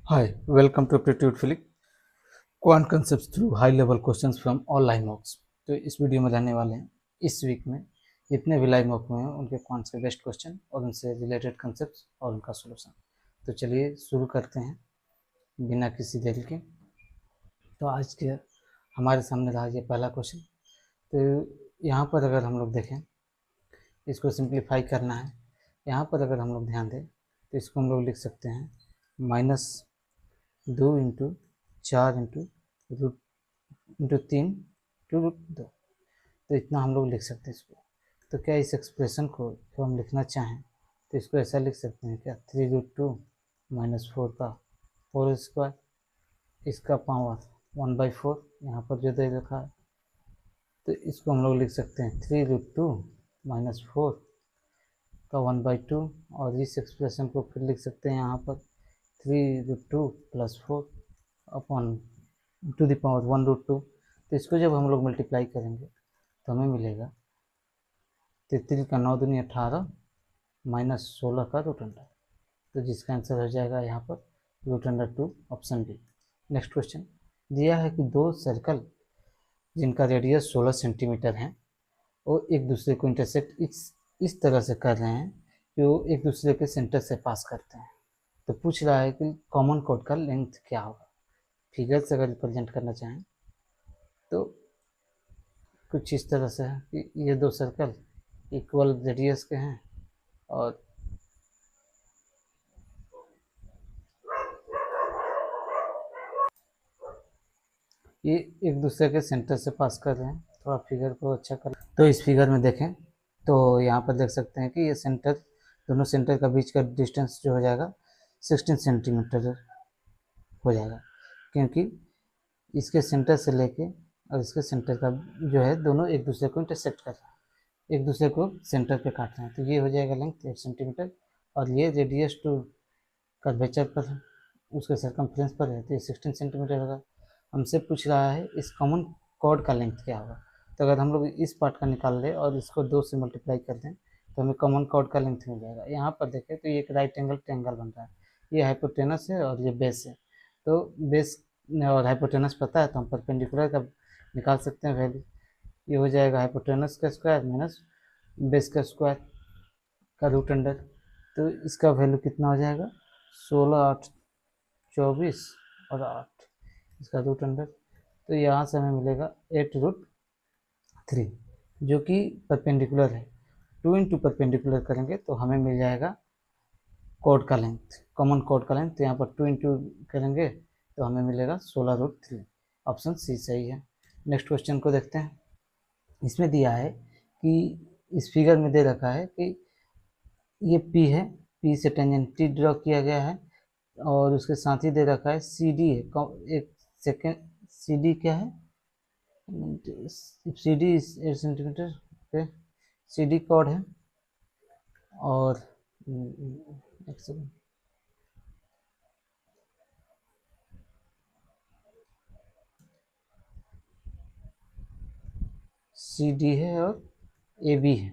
Hi, welcome to Aptitude Philic Quant Concepts through High Level Questions from Online Mocks। तो इस video में जानने वाले हैं इस वीक में जितने भी लाइव मॉक हुए हैं उनके क्वांट्स के बेस्ट क्वेश्चन और उनसे रिलेटेड कंसेप्ट्स और उनका सॉल्यूशन। तो चलिए शुरू करते हैं बिना किसी देरी के। तो आज के हमारे सामने रहा ये पहला क्वेश्चन। तो यहाँ पर अगर हम लोग देखें, इसको सिंप्लीफाई करना है। यहाँ पर अगर हम लोग ध्यान दें तो इसको हम लोग लिख सकते हैं -2 into 4 into root into 3 two root 2। तो इतना हम लोग लिख सकते हैं इसको। तो क्या इस एक्सप्रेशन को जो हम लिखना चाहें तो इसको ऐसा लिख सकते हैं क्या, 3√2 -4 का होल स्क्वायर, इसका पावर 1/4 यहाँ पर जो दे रखा है। तो इसको हम लोग लिख सकते हैं 3√2 -4 का 1/2, और इस एक्सप्रेशन को फिर लिख सकते हैं यहाँ पर 3√2 + 4 अपॉन टू द पावर 1√2। तो इसको जब हम लोग मल्टीप्लाई करेंगे तो हमें मिलेगा 33 का 9 दूनी 18 -16 का √2। तो जिसका आंसर हो जाएगा यहाँ पर √2, ऑप्शन बी। नेक्स्ट क्वेश्चन दिया है कि दो सर्कल जिनका रेडियस 16 सेंटीमीटर है वो एक दूसरे को इंटरसेक्ट इस तरह से कर रहे हैं कि वो एक दूसरे के सेंटर से पास करते हैं। तो पूछ रहा है कि कॉमन कोड का लेंथ क्या होगा। फिगर से अगर रिप्रेजेंट करना चाहें तो कुछ इस तरह से है कि ये दो सर्कल इक्वल रेडियस के हैं और ये एक दूसरे के सेंटर से पास कर रहे हैं। थोड़ा फिगर को अच्छा कर, तो इस फिगर में देखें तो यहाँ पर देख सकते हैं कि ये सेंटर, दोनों सेंटर का बीच का डिस्टेंस जो हो जाएगा 16 सेंटीमीटर हो जाएगा, क्योंकि इसके सेंटर से लेके और इसके सेंटर का जो है दोनों एक दूसरे को इंटरसेक्ट कर रहे हैं, एक दूसरे को सेंटर पे काट रहे हैं। तो ये हो जाएगा लेंथ 8 सेंटीमीटर, और ये रेडियस टू कर्वेचर पर उसके सरकमफ्रेंस पर है तो ये 16 सेंटीमीटर होगा। हमसे पूछ रहा है इस कॉमन कॉर्ड का लेंथ क्या होगा। तो अगर हम लोग इस पार्ट का निकाल लें और इसको 2 से मल्टीप्लाई कर दें तो हमें कॉमन कॉर्ड का लेंथ मिल जाएगा। यहाँ पर देखें तो ये एक राइट एंगल ट्रायंगल बन रहा है, ये हाइपोटेनस है और ये बेस है। तो बेस और हाइपोटेनस पता है तो हम परपेंडिकुलर का निकाल सकते हैं वैल्यू। ये हो जाएगा हाइपोटेनस का स्क्वायर माइनस बेस का स्क्वायर का √अंडर। तो इसका वैल्यू कितना हो जाएगा 16, 8, 24 और 8, इसका √अंडर। तो यहाँ से हमें मिलेगा 8√3 जो कि परपेंडिकुलर है। 2 इंटू परपेंडिकुलर करेंगे तो हमें मिल जाएगा कोड का लेंथ, कॉमन कोड का लेंथ। तो यहाँ पर 2 इंटू करेंगे तो हमें मिलेगा 16√3, ऑप्शन सी सही है। नेक्स्ट क्वेश्चन को देखते हैं। इसमें दिया है कि इस फिगर में दे रखा है कि ये P है, P से टेंजेंट T ड्रॉ किया गया है और उसके साथ ही दे रखा है CD है। एक सेकेंड, CD क्या है, CD 8 सेंटीमीटर पे CD कॉर्ड है। और एक सेकेंड, CD है और AB है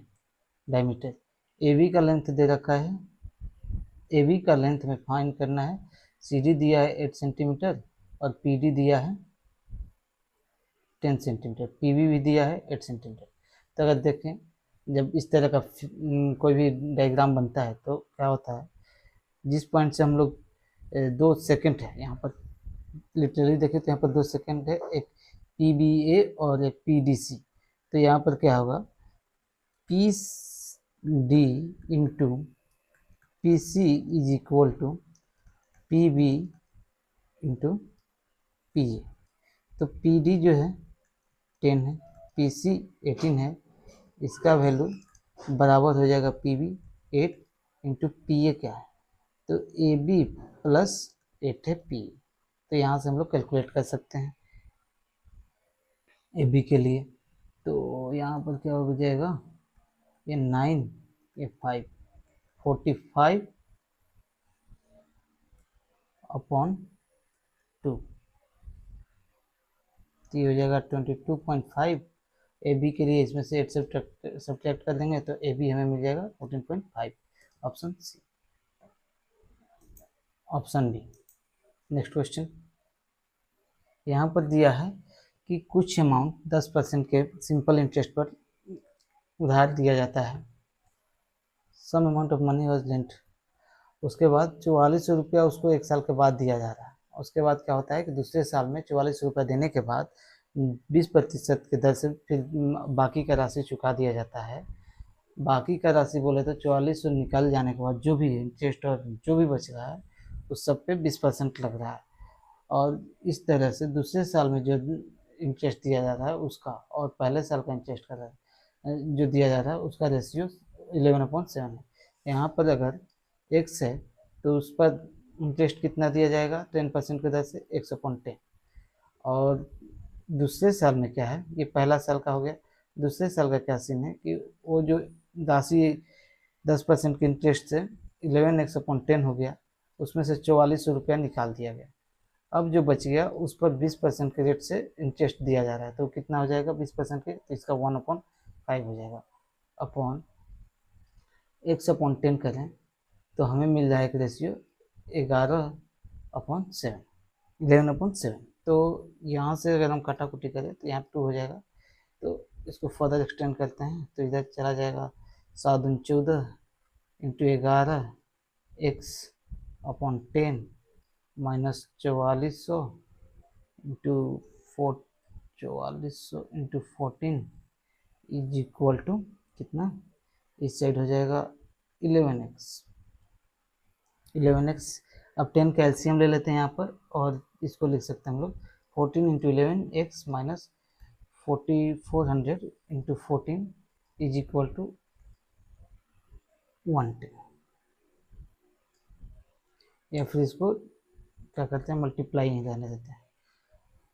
डायमीटर। AB का लेंथ दे रखा है, AB का लेंथ में फाइंड करना है। CD दिया है 8 सेंटीमीटर और PD दिया है 10 सेंटीमीटर, PB भी दिया है 8 सेंटीमीटर। तो अगर देखें जब इस तरह का कोई भी डायग्राम बनता है तो क्या होता है, जिस पॉइंट से हम लोग 2 सेकेंड है, यहाँ पर लिटरली देखें तो यहाँ पर 2 सेकेंड है, एक PBA और एक PDC। तो यहाँ पर क्या होगा PD into PC is equal to PB into PA। तो PD जो है 10 है, PC 18 है, इसका वैल्यू बराबर हो जाएगा PB 8 इंटू PA क्या है, तो AB प्लस 8 है PA। तो यहाँ से हम लोग कैलकुलेट कर सकते हैं AB के लिए। तो यहाँ पर क्या हो जाएगा, ये 9, ये 5, 45 अपॉन 2, तो ये हो जाएगा 22.5। AB के लिए इसमें से 8 सब्ट्रैक्ट कर देंगे तो AB हमें मिल जाएगा 14.5, option C, option B. Next question, यहाँ पर दिया है कि कुछ अमाउंट 10% के सिंपल इंटरेस्ट पर उधार दिया जाता है। Some amount of money was lent. उसके बाद 4400 रुपया उसको 1 साल के बाद दिया जा रहा है। उसके बाद क्या होता है कि दूसरे साल में 4400 रुपया देने के बाद 20% की दर से फिर बाकी का राशि चुका दिया जाता है। बाकी का राशि बोले तो 4400 निकल जाने के बाद जो भी इंटरेस्ट और जो भी बच रहा है उस सब पे 20% लग रहा है। और इस तरह से दूसरे साल में जो इंटरेस्ट दिया जा रहा है उसका और पहले साल का इंटरेस्ट का जो दिया जा रहा है उसका रेशियो 11/7 है। यहाँ पर अगर x है तो उस पर इंटरेस्ट कितना दिया जाएगा 10% की दर से 100/10। और दूसरे साल में क्या है, ये पहला साल का हो गया। दूसरे साल का क्या सीन है कि वो जो राशि 10% के इंटरेस्ट से 11x/10 हो गया, उसमें से 4400 रुपया निकाल दिया गया। अब जो बच गया उस पर 20% के रेट से इंटरेस्ट दिया जा रहा है, तो कितना हो जाएगा 20% के, तो इसका 1/5 हो जाएगा। अपॉन 1/10 करें तो हमें मिल जाएगा रेशियो 11/7, 11/7। तो यहाँ से अगर हम काटाकुटी करें तो यहाँ 2 हो जाएगा। तो इसको फर्दर एक्सटेंड करते हैं तो इधर चला जाएगा 7×14 into 11 x/10 minus 4400 into 14 is equal to कितना, इस साइड हो जाएगा 11x। अब 10 का एलसीएम ले लेते हैं यहाँ पर और इसको लिख सकते हैं हम लोग 14 × 11x minus 4400 into 14 is equal to 110। या फिर इसको क्या करते हैं, मल्टीप्लाई नहीं रहने देते हैं।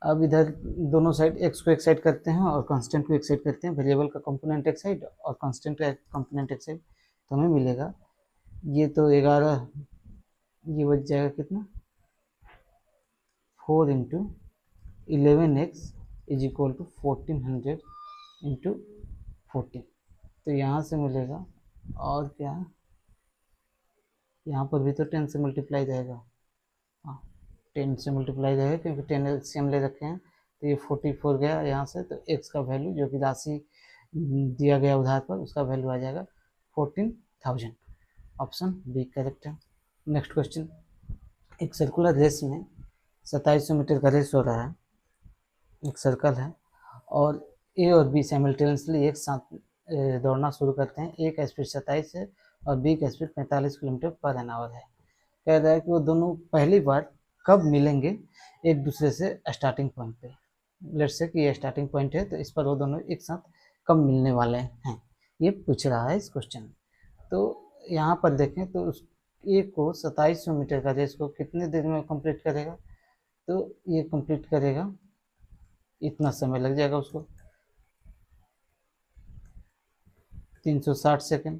अब इधर दोनों साइड x को एक साइड करते हैं और कांस्टेंट को एक साइड करते हैं। वेरिएबल का कंपोनेंट एक साइड और कांस्टेंट का कंपोनेंट एक साइड, तो हमें मिलेगा ये तो 11, ये बच जाएगा कितना 4 × 11x is equal to 1400 into 14। तो यहाँ से मिलेगा, और क्या यहाँ पर भी तो 10 से मल्टीप्लाई जाएगा, हाँ 10 से मल्टीप्लाई जाएगा क्योंकि 10 एलसीएम ले रखे हैं। तो ये 44 गया यहाँ से, तो x का वैल्यू जो कि राशि दिया गया उधार पर उसका वैल्यू आ जाएगा 14,000। ऑप्शन बी करेक्ट है। नेक्स्ट क्वेश्चन, एक सर्कुलर रेस में 2700 मीटर का रेस हो रहा है। एक सर्कल है और ए और बी साइमल्टेनियसली एक साथ दौड़ना शुरू करते हैं। ए का स्पीड 27 है और बी का स्पीड 45 किलोमीटर पर एन आवर है। कह रहा है कि वो दोनों पहली बार कब मिलेंगे एक दूसरे से स्टार्टिंग पॉइंट पे। लेट्स से कि ये स्टार्टिंग पॉइंट है, तो इस पर वो दोनों एक साथ कब मिलने वाले हैं, ये पूछ रहा है इस क्वेश्चन में। तो यहाँ पर देखें तो उस ए को 2700 मीटर का रेस को कितने देर में कंप्लीट करेगा, तो ये कंप्लीट करेगा, इतना समय लग जाएगा उसको 360 सेकेंड।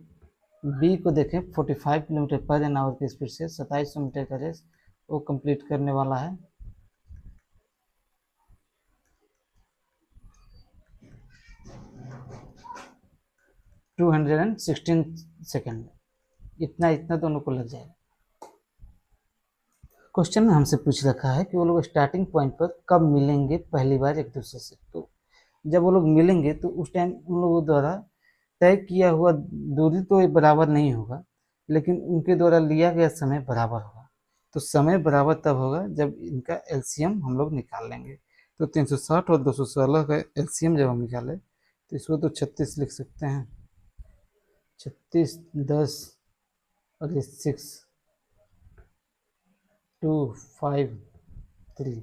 बी को देखें 45 किलोमीटर पर एन आवर की स्पीड से 2700 मीटर का रेस वो कंप्लीट करने वाला है 216 सेकेंड। इतना दोनों को लग जाएगा। क्वेश्चन में हमसे पूछ रखा है कि वो लोग स्टार्टिंग पॉइंट पर कब मिलेंगे पहली बार एक दूसरे से। तो जब वो लोग मिलेंगे तो उस टाइम उन लोगों द्वारा तय किया हुआ दूरी तो बराबर नहीं होगा, लेकिन उनके द्वारा लिया गया समय बराबर होगा। तो समय बराबर तब होगा जब इनका एलसीएम हम लोग निकाल लेंगे। तो 360 और 216 का एलसीएम जब हम निकालें तो इसको तो 36 लिख सकते हैं, 36 10 और 6 2 5 3,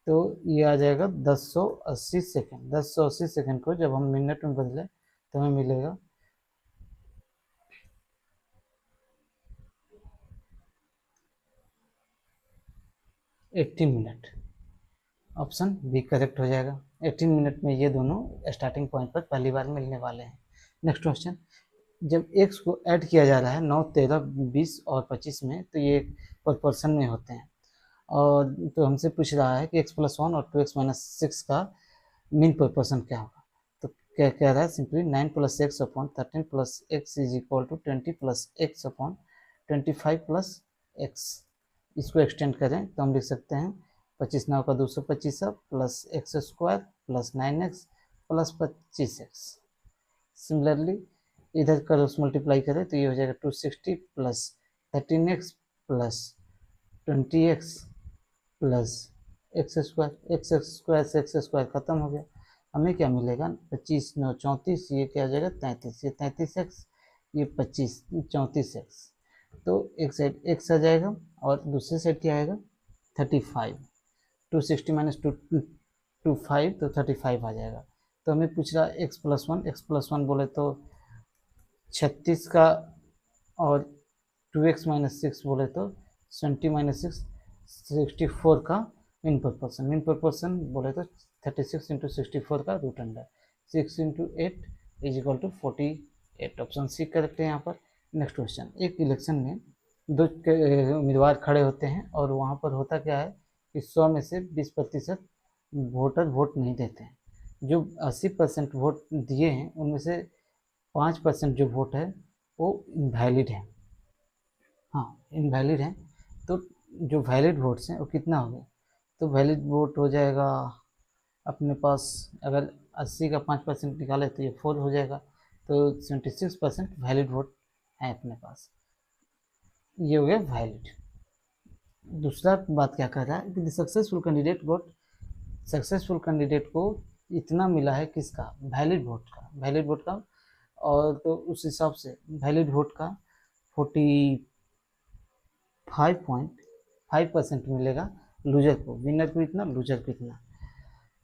तो ये आ जाएगा 1080 सेकेंड। 1080 सेकेंड को जब हम मिनट में बदले तो हमें मिलेगा 18 मिनट। ऑप्शन बी करेक्ट हो जाएगा। 18 मिनट में ये दोनों स्टार्टिंग पॉइंट पर पहली बार मिलने वाले हैं। नेक्स्ट क्वेश्चन, जब x को ऐड किया जा रहा है 9 13 20 और 25 में, तो ये प्रोपोर्शन में होते हैं। और तो हमसे पूछ रहा है कि x+1 और 2x-6 का मीन प्रोपोर्शन क्या होगा। तो क्या कह रहा है, simply 9 + x/13 + x is equal to 20 + x/25 + x। इसको एक्सटेंड करें तो हम लिख सकते हैं 25 9 का 225 plus x square plus 9x plus 25x। Similarly इधर क्रॉस मल्टीप्लाई करें तो ये हो जाएगा 260 plus 13x plus 20x plus x square से एक्स स्क्वायर खत्म हो गया। हमें क्या मिलेगा 25 9 34, ये क्या हो जाएगा 33, ये 33x, ये 25 34x। तो एक साइड x आ जाएगा और दूसरी साइड क्या आएगा 35। 260 माइनस 25 तो 35 आ जाएगा। तो हमें पूछ रहा है x+1 बोले तो 36 का, और 2x माइनस 6 बोले तो 20 माइनस 6 64 का मीन प्रोपोर्शन बोले तो 36 इंटू 64 का root under 6 into 8 is equal to 48। Option C correct है यहाँ पर। नेक्स्ट क्वेश्चन, एक इलेक्शन में दो उम्मीदवार खड़े होते हैं और वहाँ पर होता क्या है कि 100 में से 20% वोटर वोट नहीं देते हैं। जो 80% वोट दिए हैं उनमें से 5% जो वोट है वो इनवैलिड है। हाँ, इनवैलिड है। तो जो वैलिड वोट्स हैं वो कितना हो गया, तो वैलिड वोट हो जाएगा अपने पास, अगर 80 का 5% निकाले तो ये 4 हो जाएगा। तो 76% वैलिड वोट है अपने पास, ये हो गया वैलिड। दूसरा बात क्या कर रहा है कि सक्सेसफुल कैंडिडेट को इतना मिला है किसका, वैलिड वोट का। और तो उस हिसाब से वैलिड वोट का 45.5% मिलेगा लूजर को। विनर को इतना, लूजर को इतना।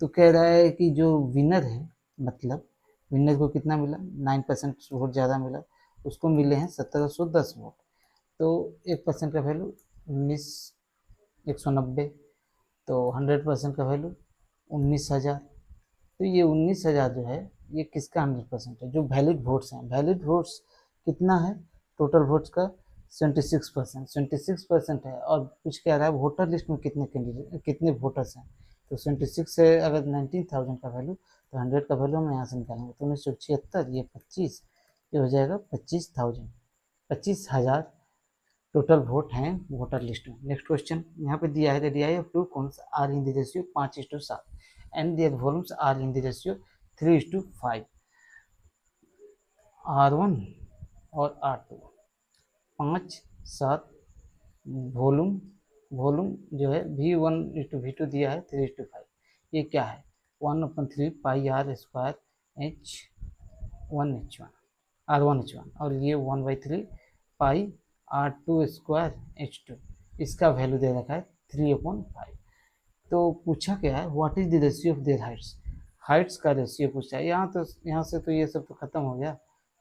तो कह रहा है कि जो विनर है, मतलब विनर को कितना मिला 9% वोट ज़्यादा मिला, उसको मिले हैं 1710 वोट। तो 1% का वैल्यू 19,190, तो 100% का वैल्यू 19,000। तो ये 19,000 जो है ये किसका 100% है, जो वैलिड वोट्स हैं। वैलिड वोट्स कितना है, टोटल वोट्स का 76% है। और कुछ कह रहा है वोटर लिस्ट में कितने वोटर्स हैं, तो 76 से अगर 19,000 का वैल्यू, तो 100 का वैल्यू हम यहाँ से निकालेंगे तो 1976, ये 25, ये हो जाएगा 25,000 टोटल वोट हैं वोटर लिस्ट में। नेक्स्ट क्वेश्चन यहाँ पे दिया है, radii of two cones are in the ratio 5:7 and their volumes are in the ratio 3:5। R1 और R2 5-7 वॉल्यूम जो है V1:V2 दिया है 3:5। ये क्या है 1/3 पाई R स्क्वायर H1H1 R1H1, और ये 1/3 पाई R2 स्क्वायर H2। इसका वैल्यू दे रखा है 3/5। तो पूछा क्या है what is the ratio of their Heights का रेशियो पूछा है। यहाँ से तो ये सब तो खत्म हो गया,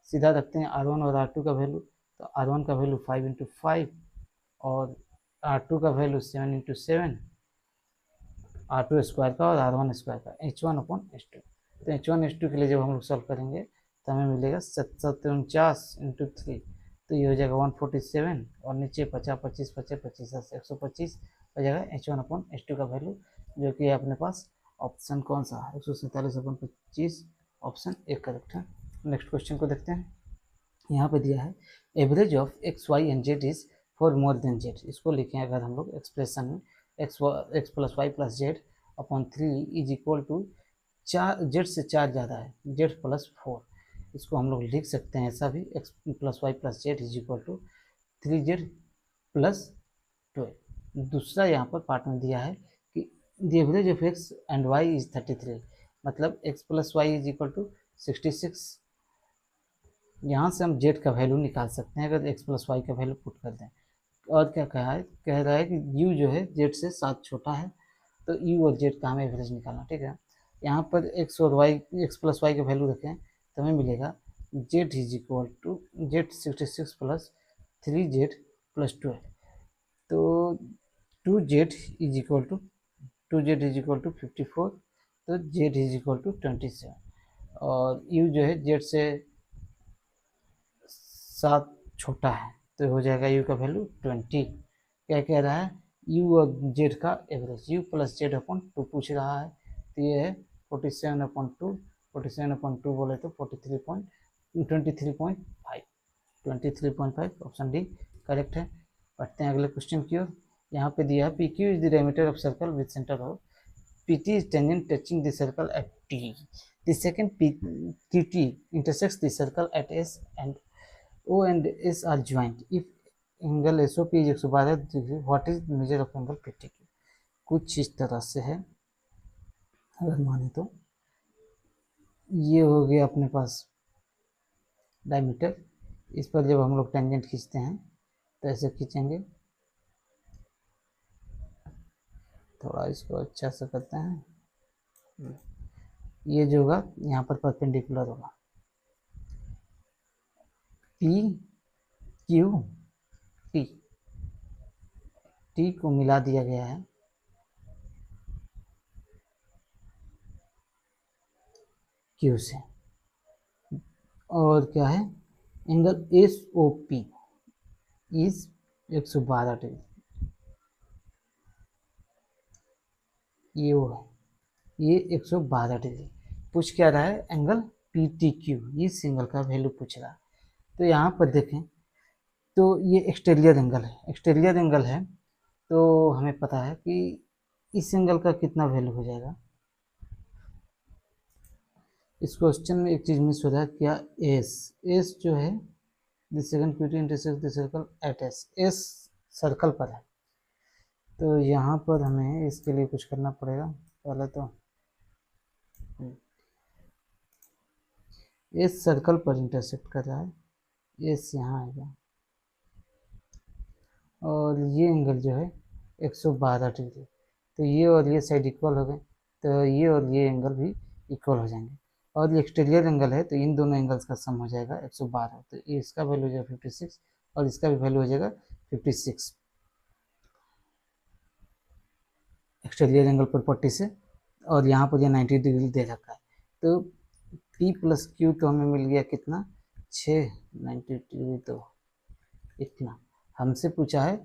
सीधा रखते हैं R1 और R2 का वैल्यू। तो R1 का वैल्यू 5/5 और R2 का वैल्यू 7/7, R2 स्क्वायर का और R1 स्क्वायर का H1/H2। तो H1H2 के लिए जब हम लोग सॉल्व करेंगे तो हमें मिलेगा 749/3, तो ये हो जाएगा 147, और नीचे 50 25 25 25 125 हो जाएगा H1/H2 का वैल्यू, जो कि अपने पास ऑप्शन कौन सा 147/25, ऑप्शन ए करेक्ट है। नेक्स्ट क्वेश्चन को देखते हैं। यहाँ पे दिया है average of X Y and Z is four more than Z. इसको लिखें अगर हम लोग एक्सप्रेशन में X plus Y plus Z upon 3 is equal to 4, Z से 4 ज़्यादा है, जेड प्लस 4। इसको हम लोग लिख सकते हैं ऐसा भी, x plus Y plus z is equal to 3z plus 12। दूसरा यहाँ पर पार्ट में दिया है कि the average of x and y is 33, मतलब x plus y is equal to 66। यहाँ से हम जेड का वैल्यू निकाल सकते हैं अगर एक्स प्लस वाई का वैल्यू पुट कर दें। और क्या कहा है, कह रहा है कि यू जो है जेड से 7 छोटा है, तो यू और जेड का हमें एवरेज निकालना। ठीक है, यहाँ पर एक्स और वाई, एक्स प्लस वाई का वैल्यू रखें तो हमें मिलेगा z is equal to z 66 plus 3z plus 12। तो 2z इज इक्वल टू 54, तो z इज इक्वल टू 27। और u जो है जेड से 7 छोटा है, तो हो जाएगा u का वैल्यू 20। क्या कह रहा है, u और z का average, u plus Z upon 2 पूछ रहा है, तो ये है 47/2, 47/2 बोले तो 23.5, ऑप्शन डी करेक्ट है। पढ़ते हैं अगले क्वेश्चन की ओर। यहाँ पे दिया है P Q is the diameter of circle with centre of PT is tangent touching the circle at T. The second QT intersects the circle at S and O and S are joined. If angle SOP is 112 degree, what is the measure of angle PTQ? कुछ इस तरह से है, अगर माने तो ये हो गया अपने पास डायमीटर। इस पर जब हम लोग टेंजेंट खींचते हैं तो ऐसे खींचेंगे, थोड़ा इसको अच्छा से करते हैं। ये जो होगा यहाँ पर परपेंडिकुलर होगा, पी क्यू टी, टी को मिला दिया गया है क्यू से, और क्या है angle S O P is 112 degree, ये वो है, ये 112 डिग्री। पूछ क्या रहा है एंगल पी टी क्यू, इस एंगल का वैल्यू पूछ रहा है। तो यहाँ पर देखें तो ये एक्सटीरियर एंगल है, एक्सटीरियर एंगल है तो हमें पता है कि इस एंगल का कितना वैल्यू हो जाएगा। इस क्वेश्चन में एक चीज़ मिस हो रहा है, क्या एस जो है the second QT intersect the circle at S circle पर है, तो यहाँ पर हमें इसके लिए कुछ करना पड़ेगा। पहले तो एस सर्कल पर इंटरसेक्ट कर रहा है, एस यहाँ आएगा और ये एंगल जो है 112 डिग्री, तो ये और ये साइड इक्वल हो गए, तो ये और ये एंगल भी इक्वल हो जाएंगे। और ये एक्सटीरियर एंगल है तो इन दोनों एंगल्स का सम हो जाएगा 112, तो इसका वैल्यू हो जाएगा 56 और इसका भी वैल्यू हो जाएगा 56 एक्सटीरियर एंगल प्रॉपर्टी से। और यहाँ पर ये 90 डिग्री दे रखा है, तो P प्लस क्यू तो हमें मिल गया कितना 6, 90 डिग्री तो इतना। हमसे पूछा है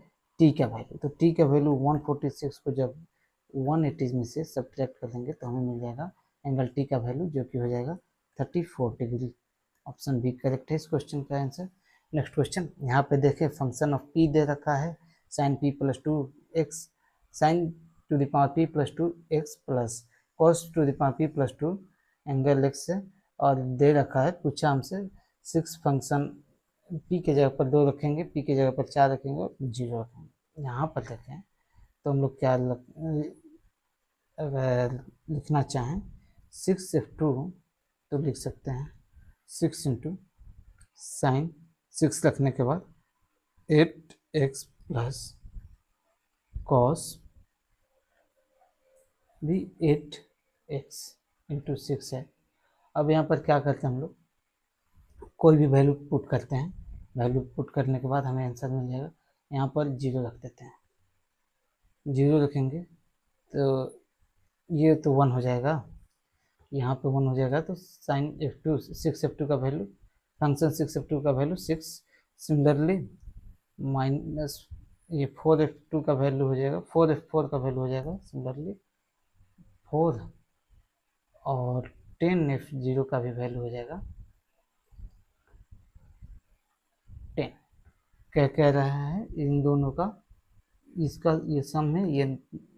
T का वैल्यू, तो T का वैल्यू 146 को जब 180 में से सब्ट्रैक्ट कर देंगे तो हमें मिल जाएगा एंगल T का वैल्यू, जो कि हो जाएगा 34 डिग्री। ऑप्शन बी करेक्ट है इस क्वेश्चन का आंसर। नेक्स्ट क्वेश्चन, यहाँ पे देखें फंक्शन ऑफ P दे रखा है sin P plus 2x, sin to the power P plus 2x plus cos to the power P plus 2 angle x है, और दे रखा है पूछा हमसे 6 फंक्शन P के जगह पर 2 रखेंगे, P के जगह पर 4 रखेंगे और 0 रखेंगे। यहाँ पर देखें तो हम लोग क्या अगर लिखना चाहें 6f2 तो लिख सकते हैं 6 इंटू साइन 6 रखने के बाद 8x प्लस कॉस भी 8x इंटू 6 है। अब यहाँ पर क्या करते हैं हम लोग, कोई भी वैल्यू पुट करते हैं, वैल्यू पुट करने के बाद हमें आंसर मिल जाएगा। यहाँ पर 0 रख देते हैं, 0 रखेंगे तो ये तो 1 हो जाएगा, यहाँ पे 1 हो जाएगा, तो साइन f2 6f2 का वैल्यू फंक्शन 6f2 का वैल्यू 6, सिमिलरली माइनस ये 4f2 का वैल्यू हो जाएगा, 4f4 का वैल्यू हो जाएगा सिमिलरली 4, और 10f0 का भी वैल्यू हो जाएगा 10। क्या कह रहा है इन दोनों का, इसका ये सम है, ये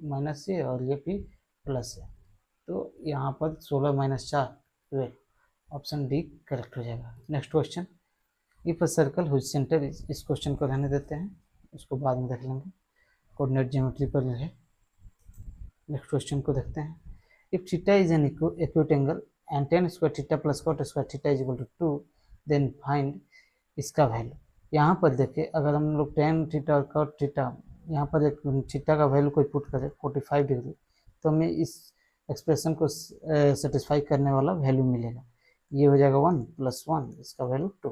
माइनस है और ये भी प्लस है, तो यहाँ पर 16 माइनस 4 12, ऑप्शन डी करेक्ट हो जाएगा। Next question, if a circle whose centre, इस क्वेश्चन को रहने देते हैं, उसको बाद में देख लेंगे, कोऑर्डिनेट ज्योमेट्री पर है। नेक्स्ट क्वेश्चन को देखते हैं, if theta is an acute angle and tan square theta plus cot square theta is equal to 2, then find इसका वैल्यू। यहाँ पर देखिए अगर हम लोग tan थीटा और cot थीटा, यहाँ पर एक थीटा का वैल्यू कोई पुट करें 45 डिग्री, तो हमें इस एक्सप्रेशन को सेटिस्फाई करने वाला वैल्यू मिलेगा, ये हो जाएगा 1 प्लस 1, इसका वैल्यू 2।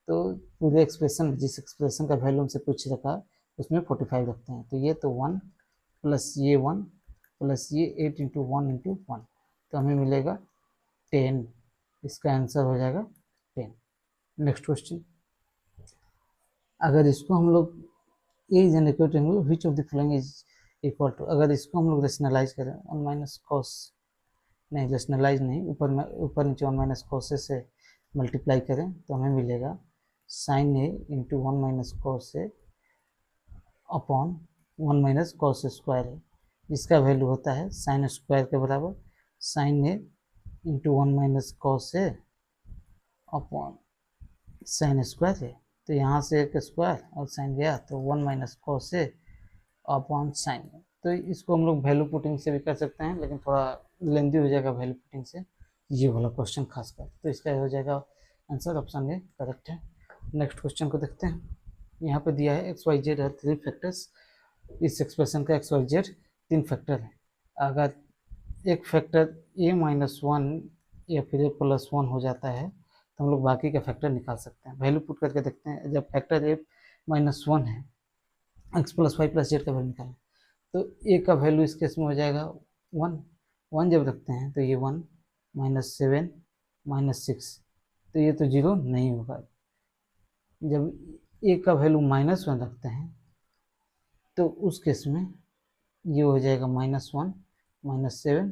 तो पूरे एक्सप्रेशन, जिस एक्सप्रेशन का वैल्यू हमसे पूछ रखा है उसमें 45 रखते हैं, तो ये तो 1 प्लस ये 1 प्लस ये 8 इंटू 1 इंटू 1, तो हमें मिलेगा 10, इसका आंसर हो जाएगा 10। नेक्स्ट क्वेश्चन, अगर इसको हम लोग A is an acute angle which of the following is equal to, अगर इसको हम लोग रेशनलाइज करें 1 माइनस कॉस, नहीं रेशनलाइज नहीं, ऊपर नीचे 1 माइनस कॉस से मल्टीप्लाई करें तो हमें मिलेगा sign A into 1 minus cos A upon 1 minus cos square है, इसका वैल्यू होता है साइन स्क्वायर के बराबर sign A into 1 minus cos A upon sine square है। तो यहाँ से एक स्क्वायर और साइन गया तो 1 minus cos A upon sine ए। तो इसको हम लोग वैल्यू पुटिंग से भी कर सकते हैं, लेकिन थोड़ा लेंदी हो जाएगा वैल्यू पुटिंग से ये वाला क्वेश्चन खासकर। तो इसका हो जाएगा आंसर ऑप्शन ए करेक्ट है। नेक्स्ट क्वेश्चन को देखते हैं। यहाँ पे दिया है एक्स वाई जेड है 3 फैक्टर्स। इस एक्सप्रेशन का एक्स वाई जेड 3 फैक्टर है। अगर एक फैक्टर ए माइनस वन या फिर ए प्लस वन हो जाता है तो हम लोग बाकी का फैक्टर निकाल सकते हैं। वैल्यू पुट करके देखते हैं। जब फैक्टर ए माइनस वन है, x plus Y plus z का वैल्यू निकालें तो ए का वैल्यू इस केस में हो जाएगा 1। 1 जब रखते हैं तो ये 1 माइनस 7 माइनस 6, तो ये तो 0 नहीं होगा। जब ए का वैल्यू माइनस 1 रखते हैं तो उस केस में ये हो जाएगा -1 माइनस 7,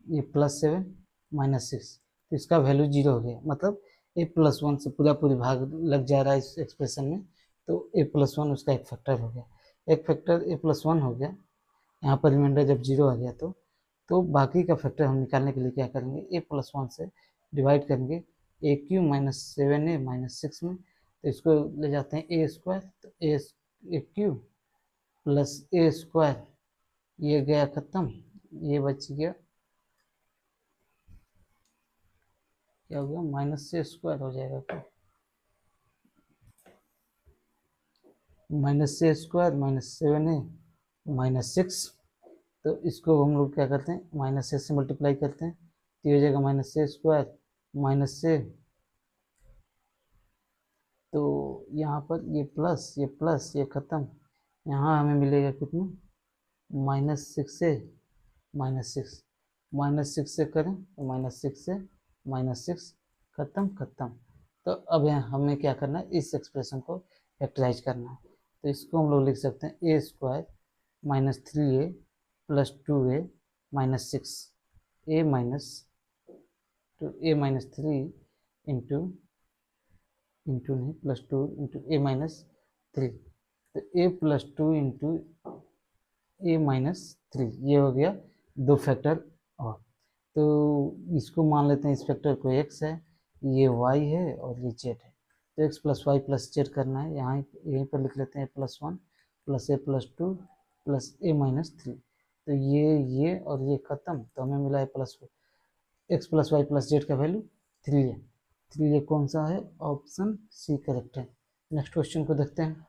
ये +7 माइनस 6, तो इसका वैल्यू 0 हो गया। मतलब ए प्लस वन से पूरी भाग लग जा रहा है इस एक्सप्रेशन में, तो ए प्लस वन उसका एक फैक्टर हो गया। एक फैक्टर ए प्लस वन हो गया। यहाँ पर रिमाइंडर जब 0 आ गया तो बाकी का फैक्टर हम निकालने के लिए क्या करेंगे, ए प्लस वन से डिवाइड करेंगे ए क्यू माइनस 7a माइनस 6 में, तो इसको ले जाते हैं ए स्क्वायर, तो ए क्यू प्लस ए स्क्वायर, ये गया खत्म, ये बच गया क्या हो गया माइनस से स्क्वायर हो जाएगा क्या, माइनस से स्क्वायर माइनस 7a माइनस 6, तो इसको हम लोग क्या करते हैं माइनस से मल्टीप्लाई करते हैं, तो ये हो जाएगा माइनस से स्क्वायर माइनस से, तो यहाँ पर ये प्लस ये खत्म, यहाँ हमें मिलेगा कितना -6 से -6, -6 से करें तो -6 से -6 खत्म। तो अब यहाँ हमें क्या करना है, इस एक्सप्रेशन को फैक्टराइज करना है। तो इसको हम लोग लिख सकते हैं a square minus 3a plus 2a minus 6, a minus 3 into नहीं प्लस 2 इंटू ए माइनस 3, तो a plus 2 into a minus 3, ये हो गया 2 फैक्टर। और तो इसको मान लेते हैं इस फैक्टर को x है, ये y है और ये z है। तो x plus Y plus z करना है, यहाँ यहीं पर लिख लेते हैं +1 plus a plus 2 plus a minus 3, तो ये और ये खत्म, तो हमें मिला है plus x plus Y plus z का वैल्यू 3 है। 3 ये कौन सा है, ऑप्शन सी करेक्ट है। नेक्स्ट क्वेश्चन को देखते हैं।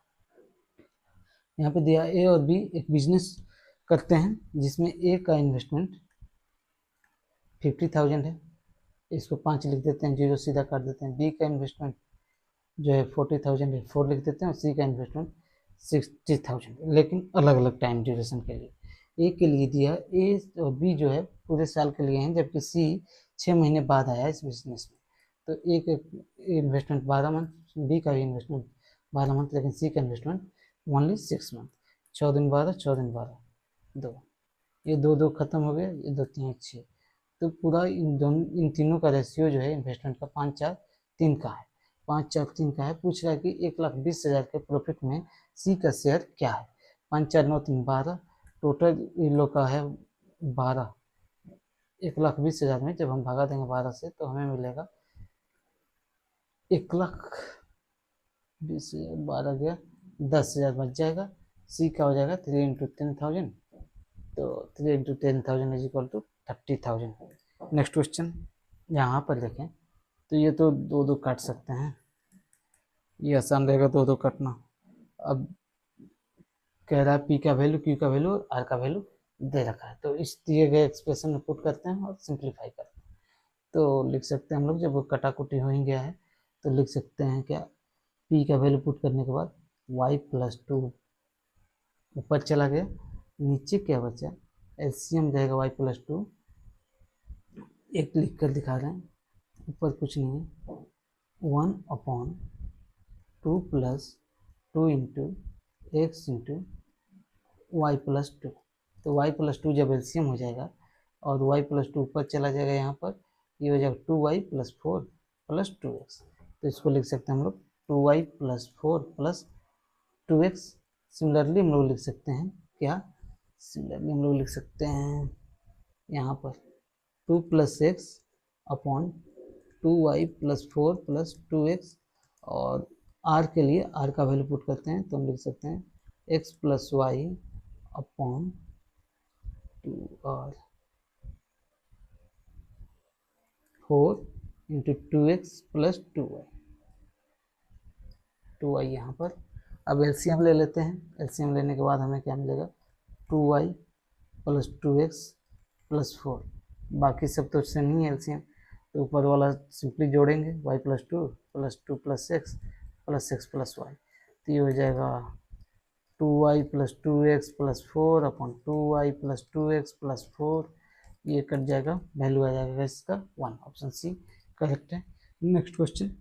यहाँ पे दिया ए और बी एक बिजनेस करते हैं जिसमें ए का इन्वेस्टमेंट 50,000 है, इसको 5 लिख देते हैं, 0 सीधा काट देते हैं। बी का इन्वेस्टमेंट जो है 40,000 है, 4 लिख देते हैं, और सी का इन्वेस्टमेंट 60,000, लेकिन अलग अलग टाइम ड्यूरेशन के लिए। ए के लिए दिया, ए और बी जो है पूरे साल के लिए हैं, जबकि सी 6 महीने बाद आया इस बिजनेस में। तो ए का इन्वेस्टमेंट 12 मंथ, बी का भी इन्वेस्टमेंट 12 मंथ, लेकिन सी का इन्वेस्टमेंट ओनली 6 मंथ। 6 दिन 12 6 दिन 12 2, ये 2 खत्म हो गया, ये 2 3 6, तो पूरा इन तीनों का रेशियो जो है इन्वेस्टमेंट का 5 4 3 का है। 5 4 3 का है। पूछ रहा है कि 1,20,000 के प्रॉफिट में सी का शेयर क्या है। 5 4 9 3 12, टोटल इन लोग का है 12। 1,20,000 में जब हम भागा देंगे 12 से तो हमें मिलेगा 1,20,000, 12 गया 10,000 बच जाएगा। सी का हो जाएगा 3 इंटू 10,000, तो 3 into 10,000 is equal to 30,000। Next question यहाँ पर देखें तो ये तो 2 काट सकते हैं, ये आसान रहेगा 2 काटना। अब कह रहा है पी का वैल्यू, क्यू का वैल्यू और आर का वैल्यू दे रखा है, तो इस दिए गए एक्सप्रेशन में पुट करते हैं और सिंप्लीफाई करते हैं। तो लिख सकते हैं हम लोग, जब कटाकुटी हो ही गया है तो लिख सकते हैं क्या, पी का वैल्यू पुट करने के बाद y प्लस 2 ऊपर चला गया, नीचे क्या बचा, एलसीएम जाएगा y प्लस 2, एक लिख कर दिखा रहे हैं, ऊपर कुछ नहीं है, 1/2 plus 2 into x into y plus 2। तो y प्लस 2 जब एलसीएम हो जाएगा और y प्लस 2 ऊपर चला जाएगा, यहाँ पर ये हो जाएगा 2y प्लस 4 प्लस 2x, तो इसको लिख सकते हैं हम लोग 2y plus 4 plus 2x similarly हम लोग लिख सकते हैं क्या, सिमिलरली हम लोग लिख सकते हैं यहाँ पर 2 + x अपॉन 2y + 4 + 2x, और r के लिए r का वैल्यू पुट करते हैं तो हम लिख सकते हैं x + y upon 2r 4 into 2x + 2y यहाँ पर। अब एलसीएम ले लेते हैं, एलसीएम लेने के बाद हमें क्या मिलेगा, 2y + 2x + 4, बाकी सब तो सेम ही है एलसीएम, तो ऊपर वाला सिंपली जोड़ेंगे y + 2 + 2 + x + x + y, तो ये हो जाएगा 2y + 2x + 4 upon 2y + 2x + 4, ये कट जाएगा, वैल्यू आ जाएगा इसका 1, ऑप्शन सी करेक्ट है। नेक्स्ट क्वेश्चन,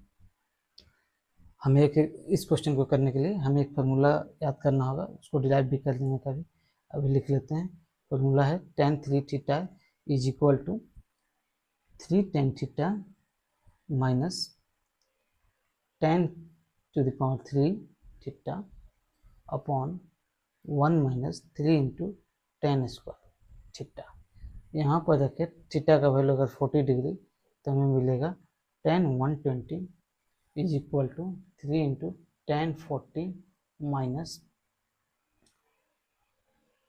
हमें इस क्वेश्चन को करने के लिए हमें एक फार्मूला याद करना होगा, उसको डिराइव भी कर लेंगे कभी, अभी लिख लेते हैं। फार्मूला है tan 3 theta is equal to 3 tan theta minus tan to the power 3 theta upon 1 minus 3 into tan square theta. यहाँ पर रखें थीटा का वैल्यू अगर 40 डिग्री तो हमें मिलेगा tan 120 is equal to 3 into tan 40 minus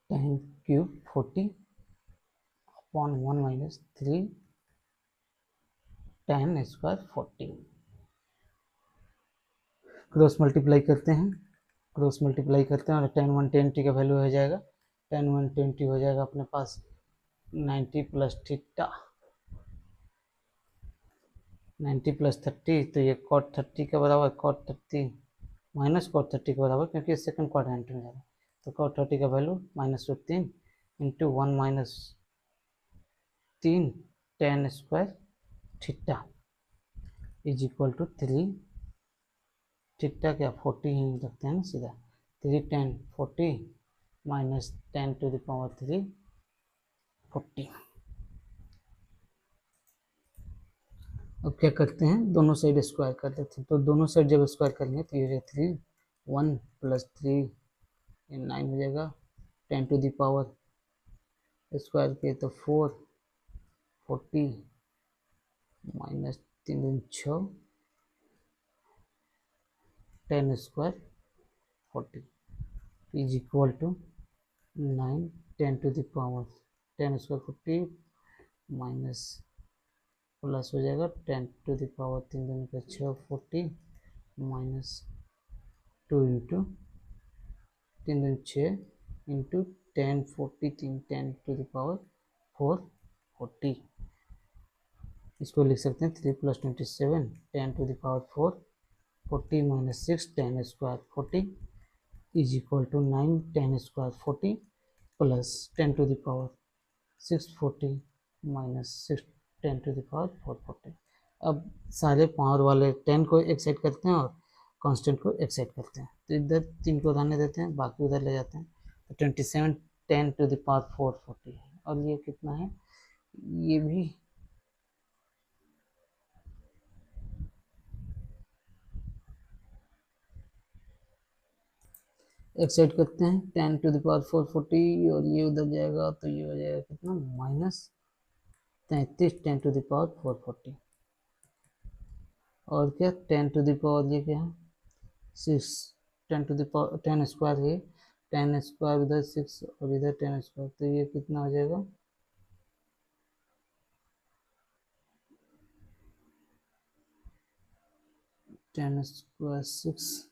tan cube 40 upon 1 minus 3 tan square 40। Cross multiply करते हैं, क्रॉस मल्टीप्लाई करते हैं और tan 120 का वैल्यू हो जाएगा, tan 120 हो जाएगा अपने पास 90 + थीटा, 90 + 30, तो ये cot 30 के बराबर, cot 30 माइनस cot 30 के बराबर, क्योंकि सेकंड क्वाड्रेंट में जा रहा है, तो cot 30 का value -15 into 1 minus 3 tan square theta is equal to 3, theta क्या 40 ही रखते हैं ना सीधा, 3 tan 40 minus 10 to the power 3 40। अब क्या करते हैं, दोनों साइड स्क्वायर कर देते हैं, तो दोनों साइड जब स्क्वायर करेंगे तो ये 3 1 + 3 9 हो जाएगा, 10 to the power स्क्वायर किए तो 4 40 माइनस 3 दूनी 6 10 square 40 is equal to 9 10 to the power 10 square 40 minus plus हो जाएगा 10 to the power 3 दूनी का 6 40 माइनस 2 इंटू 3 दूनी 6 इंटू 10 40 10 to the power 4 40, इसको लिख सकते हैं 3 + 27 10 to the power 4 40 माइनस 6 10 square 40 is equal to 9 10 square 40 plus 10 to the power 640 minus 6 10 to the power 440। अब सारे पावर वाले 10 को एक साइड करते हैं और कांस्टेंट को एक साइड करते हैं, तो इधर 3 को रहने देते हैं, बाकी उधर ले जाते हैं, तो 27 10 to the power 440 है, और ये कितना है, ये भी एक साइड करते हैं 10 to the power 440, और ये उधर जाएगा तो ये हो जाएगा कितना -33 10 to the power 440, और क्या 10 to the power ये क्या है 6 10 to the power 10 स्क्वायर है, 10 स्क्वायर उधर 6 और इधर 10 स्क्वायर, तो ये कितना हो जाएगा 10 स्क्वायर 6,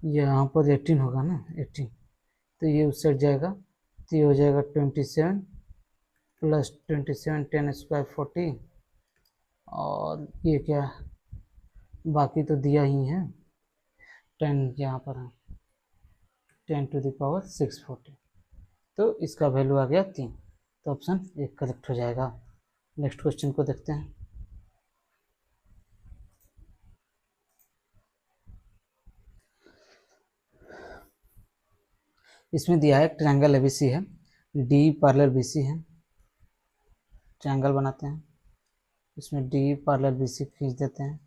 यहाँ पर 18 होगा ना 18, तो ये उस साइड जाएगा, तो ये हो जाएगा 27 + 27 10 स्क्वायर 40, और ये क्या बाकी तो दिया ही है 10 यहाँ पर है 10 to the power 640, तो इसका वैल्यू आ गया 3, तो ऑप्शन 1 करेक्ट हो जाएगा। नेक्स्ट क्वेश्चन को देखते हैं। इसमें दिया है ट्रायंगल एबीसी है, डी पैरेलल बीसी है, ट्रायंगल बनाते हैं, इसमें डी पैरेलल बीसी खींच देते हैं,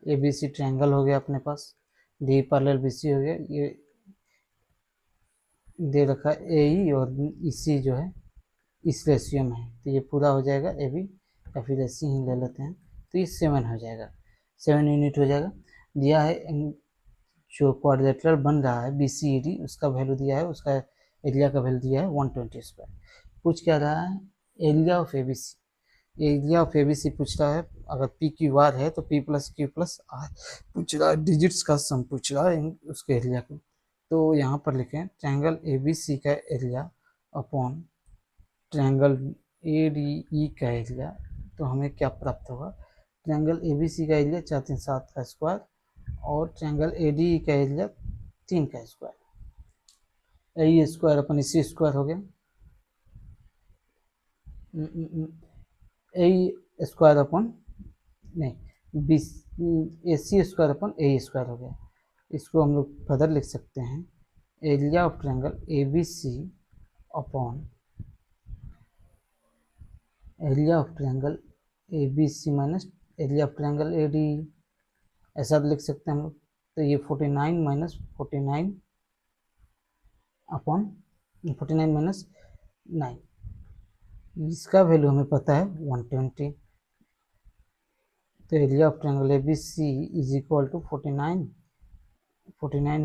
ए बी सी ट्रायंगल हो गया अपने पास, डी पैरेलल बी सी हो गया, ये दे रखा है ए ई और ई सी जो है इस रेशियो में है, तो ये पूरा हो जाएगा ए बी, या फिर ऐसे ही ले लेते हैं, तो ये 7 हो जाएगा, 7 यूनिट हो जाएगा। दिया है जो क्वाड्रिलेटरल बन रहा है बी सी ई डी, उसका वैल्यू दिया है, उसका एरिया का वैल्यू दिया है 120 स्क्वायर। पूछ क्या रहा है, area of A B C, area of A B C पूछ रहा है। अगर पी क्यू आर है तो P plus Q plus R पूछ रहा है, डिजिट्स का सम पूछ रहा है उसके एरिया को। तो यहाँ पर लिखें ट्रायंगल ए बी सी का area upon triangle A D E का एरिया, तो हमें क्या प्राप्त होगा, ट्रायंगल ए बी सी का एरिया 4 3 7 का स्क्वायर और ट्रायंगल ए डी ई का एरिया 3 का स्क्वायर, ए स्क्वायर अपन इसी स्क्वायर हो गया, ए स्क्वायर अपन नहीं B A C square upon A square हो गया। इसको हम लोग फर्दर लिख सकते हैं area of triangle A B C upon area of triangle A B C minus area of triangle A D, ऐसा लिख सकते हैं हम लोग। तो ये 49 माइनस 49 अपॉन 49 माइनस 9, इसका वैल्यू हमें पता है 120। तो area of triangle A B C is equal to 49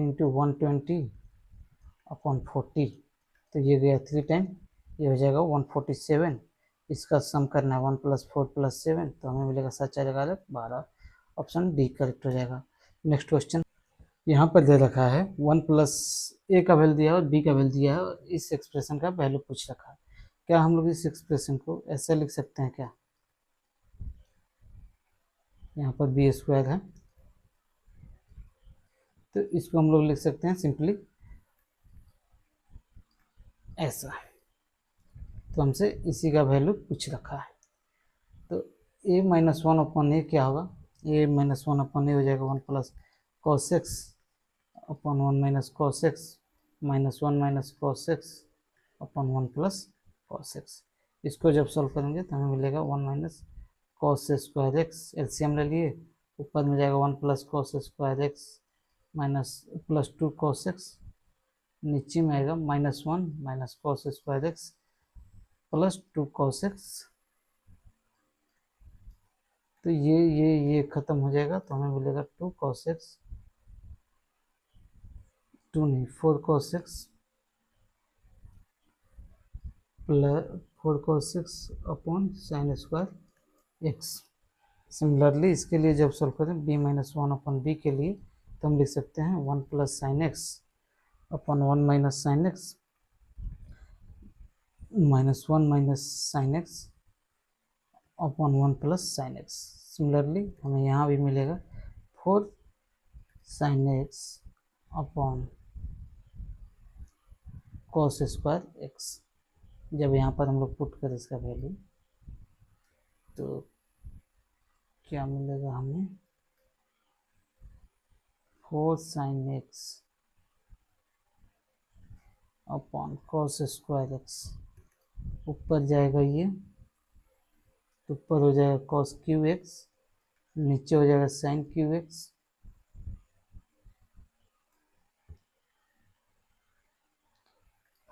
into 120 upon 40, तो ये गया 3 टाइम, ये हो जाएगा 147। इसका सम करना है 1 + 4 + 7, तो हमें मिलेगा 7 4 11 12, ऑप्शन डी करेक्ट हो जाएगा। नेक्स्ट क्वेश्चन यहाँ पर दे रखा है 1 + ए का वैल्यू दिया है और बी का वैल्यू दिया है और इस एक्सप्रेशन का वैल्यू पूछ रखा है। क्या हम लोग इस एक्सप्रेशन को ऐसे लिख सकते हैं क्या, यहाँ पर बी स्क्वायर है तो इसको हम लोग लिख सकते हैं सिंपली ऐसा, तो हमसे इसी का वैल्यू पूछ रखा है। तो a - 1 अपॉन ए क्या होगा, a - 1 अपॉन ए हो जाएगा 1 + cos x upon 1 - cos x -1 - cos x upon 1 + cos x। इसको जब सॉल्व करेंगे तो हमें मिलेगा 1 - cos स्क्वायर x, एलसीएम ले लिए, ऊपर में जाएगा 1 + cos square x +2 cos x, नीचे में आएगा -1 - cos square x +2 cos x। तो ये खत्म हो जाएगा, तो हमें मिलेगा 2 cos x, 2 नहीं 4 cos x plus 4 cos x upon sin square x। Similarly इसके लिए जब सॉल्व करें b - 1 अपॉन b के लिए, तो हम लिख सकते हैं 1 + sin x upon 1 - sin x -1 - sin x upon 1 + sin x। Similarly हमें यहाँ भी मिलेगा 4 sin x upon cos square x। जब यहाँ पर हम लोग पुट करें इसका वैल्यू, तो क्या मिलेगा हमें 4 sin x upon cos square x, ऊपर जाएगा ये तो ऊपर हो जाएगा cos क्यू एक्स, नीचे हो जाएगा sin Q x,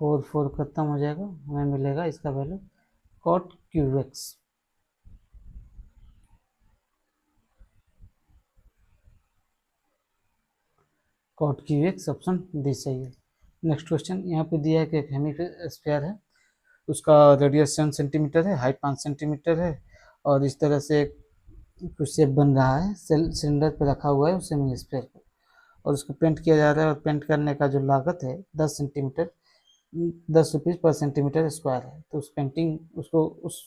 four four खत्म हो जाएगा, हमें मिलेगा इसका value cot Q x. cot Q x option D सही है। नेक्स्ट क्वेश्चन यहाँ पे दिया है कि एक हेमिस्फीयर है, उसका रेडियस 7 सेंटीमीटर है, हाइट 5 सेंटीमीटर है और इस तरह से कुछ शेप बन रहा है, सिलेंडर पे रखा हुआ है उस हेमिस्फीयर को, और उसको पेंट किया जा रहा है और पेंट करने का जो लागत है 10 सेंटीमीटर 10 रुपीज़ पर सेंटीमीटर स्क्वायर है। तो उस पेंटिंग उसको उस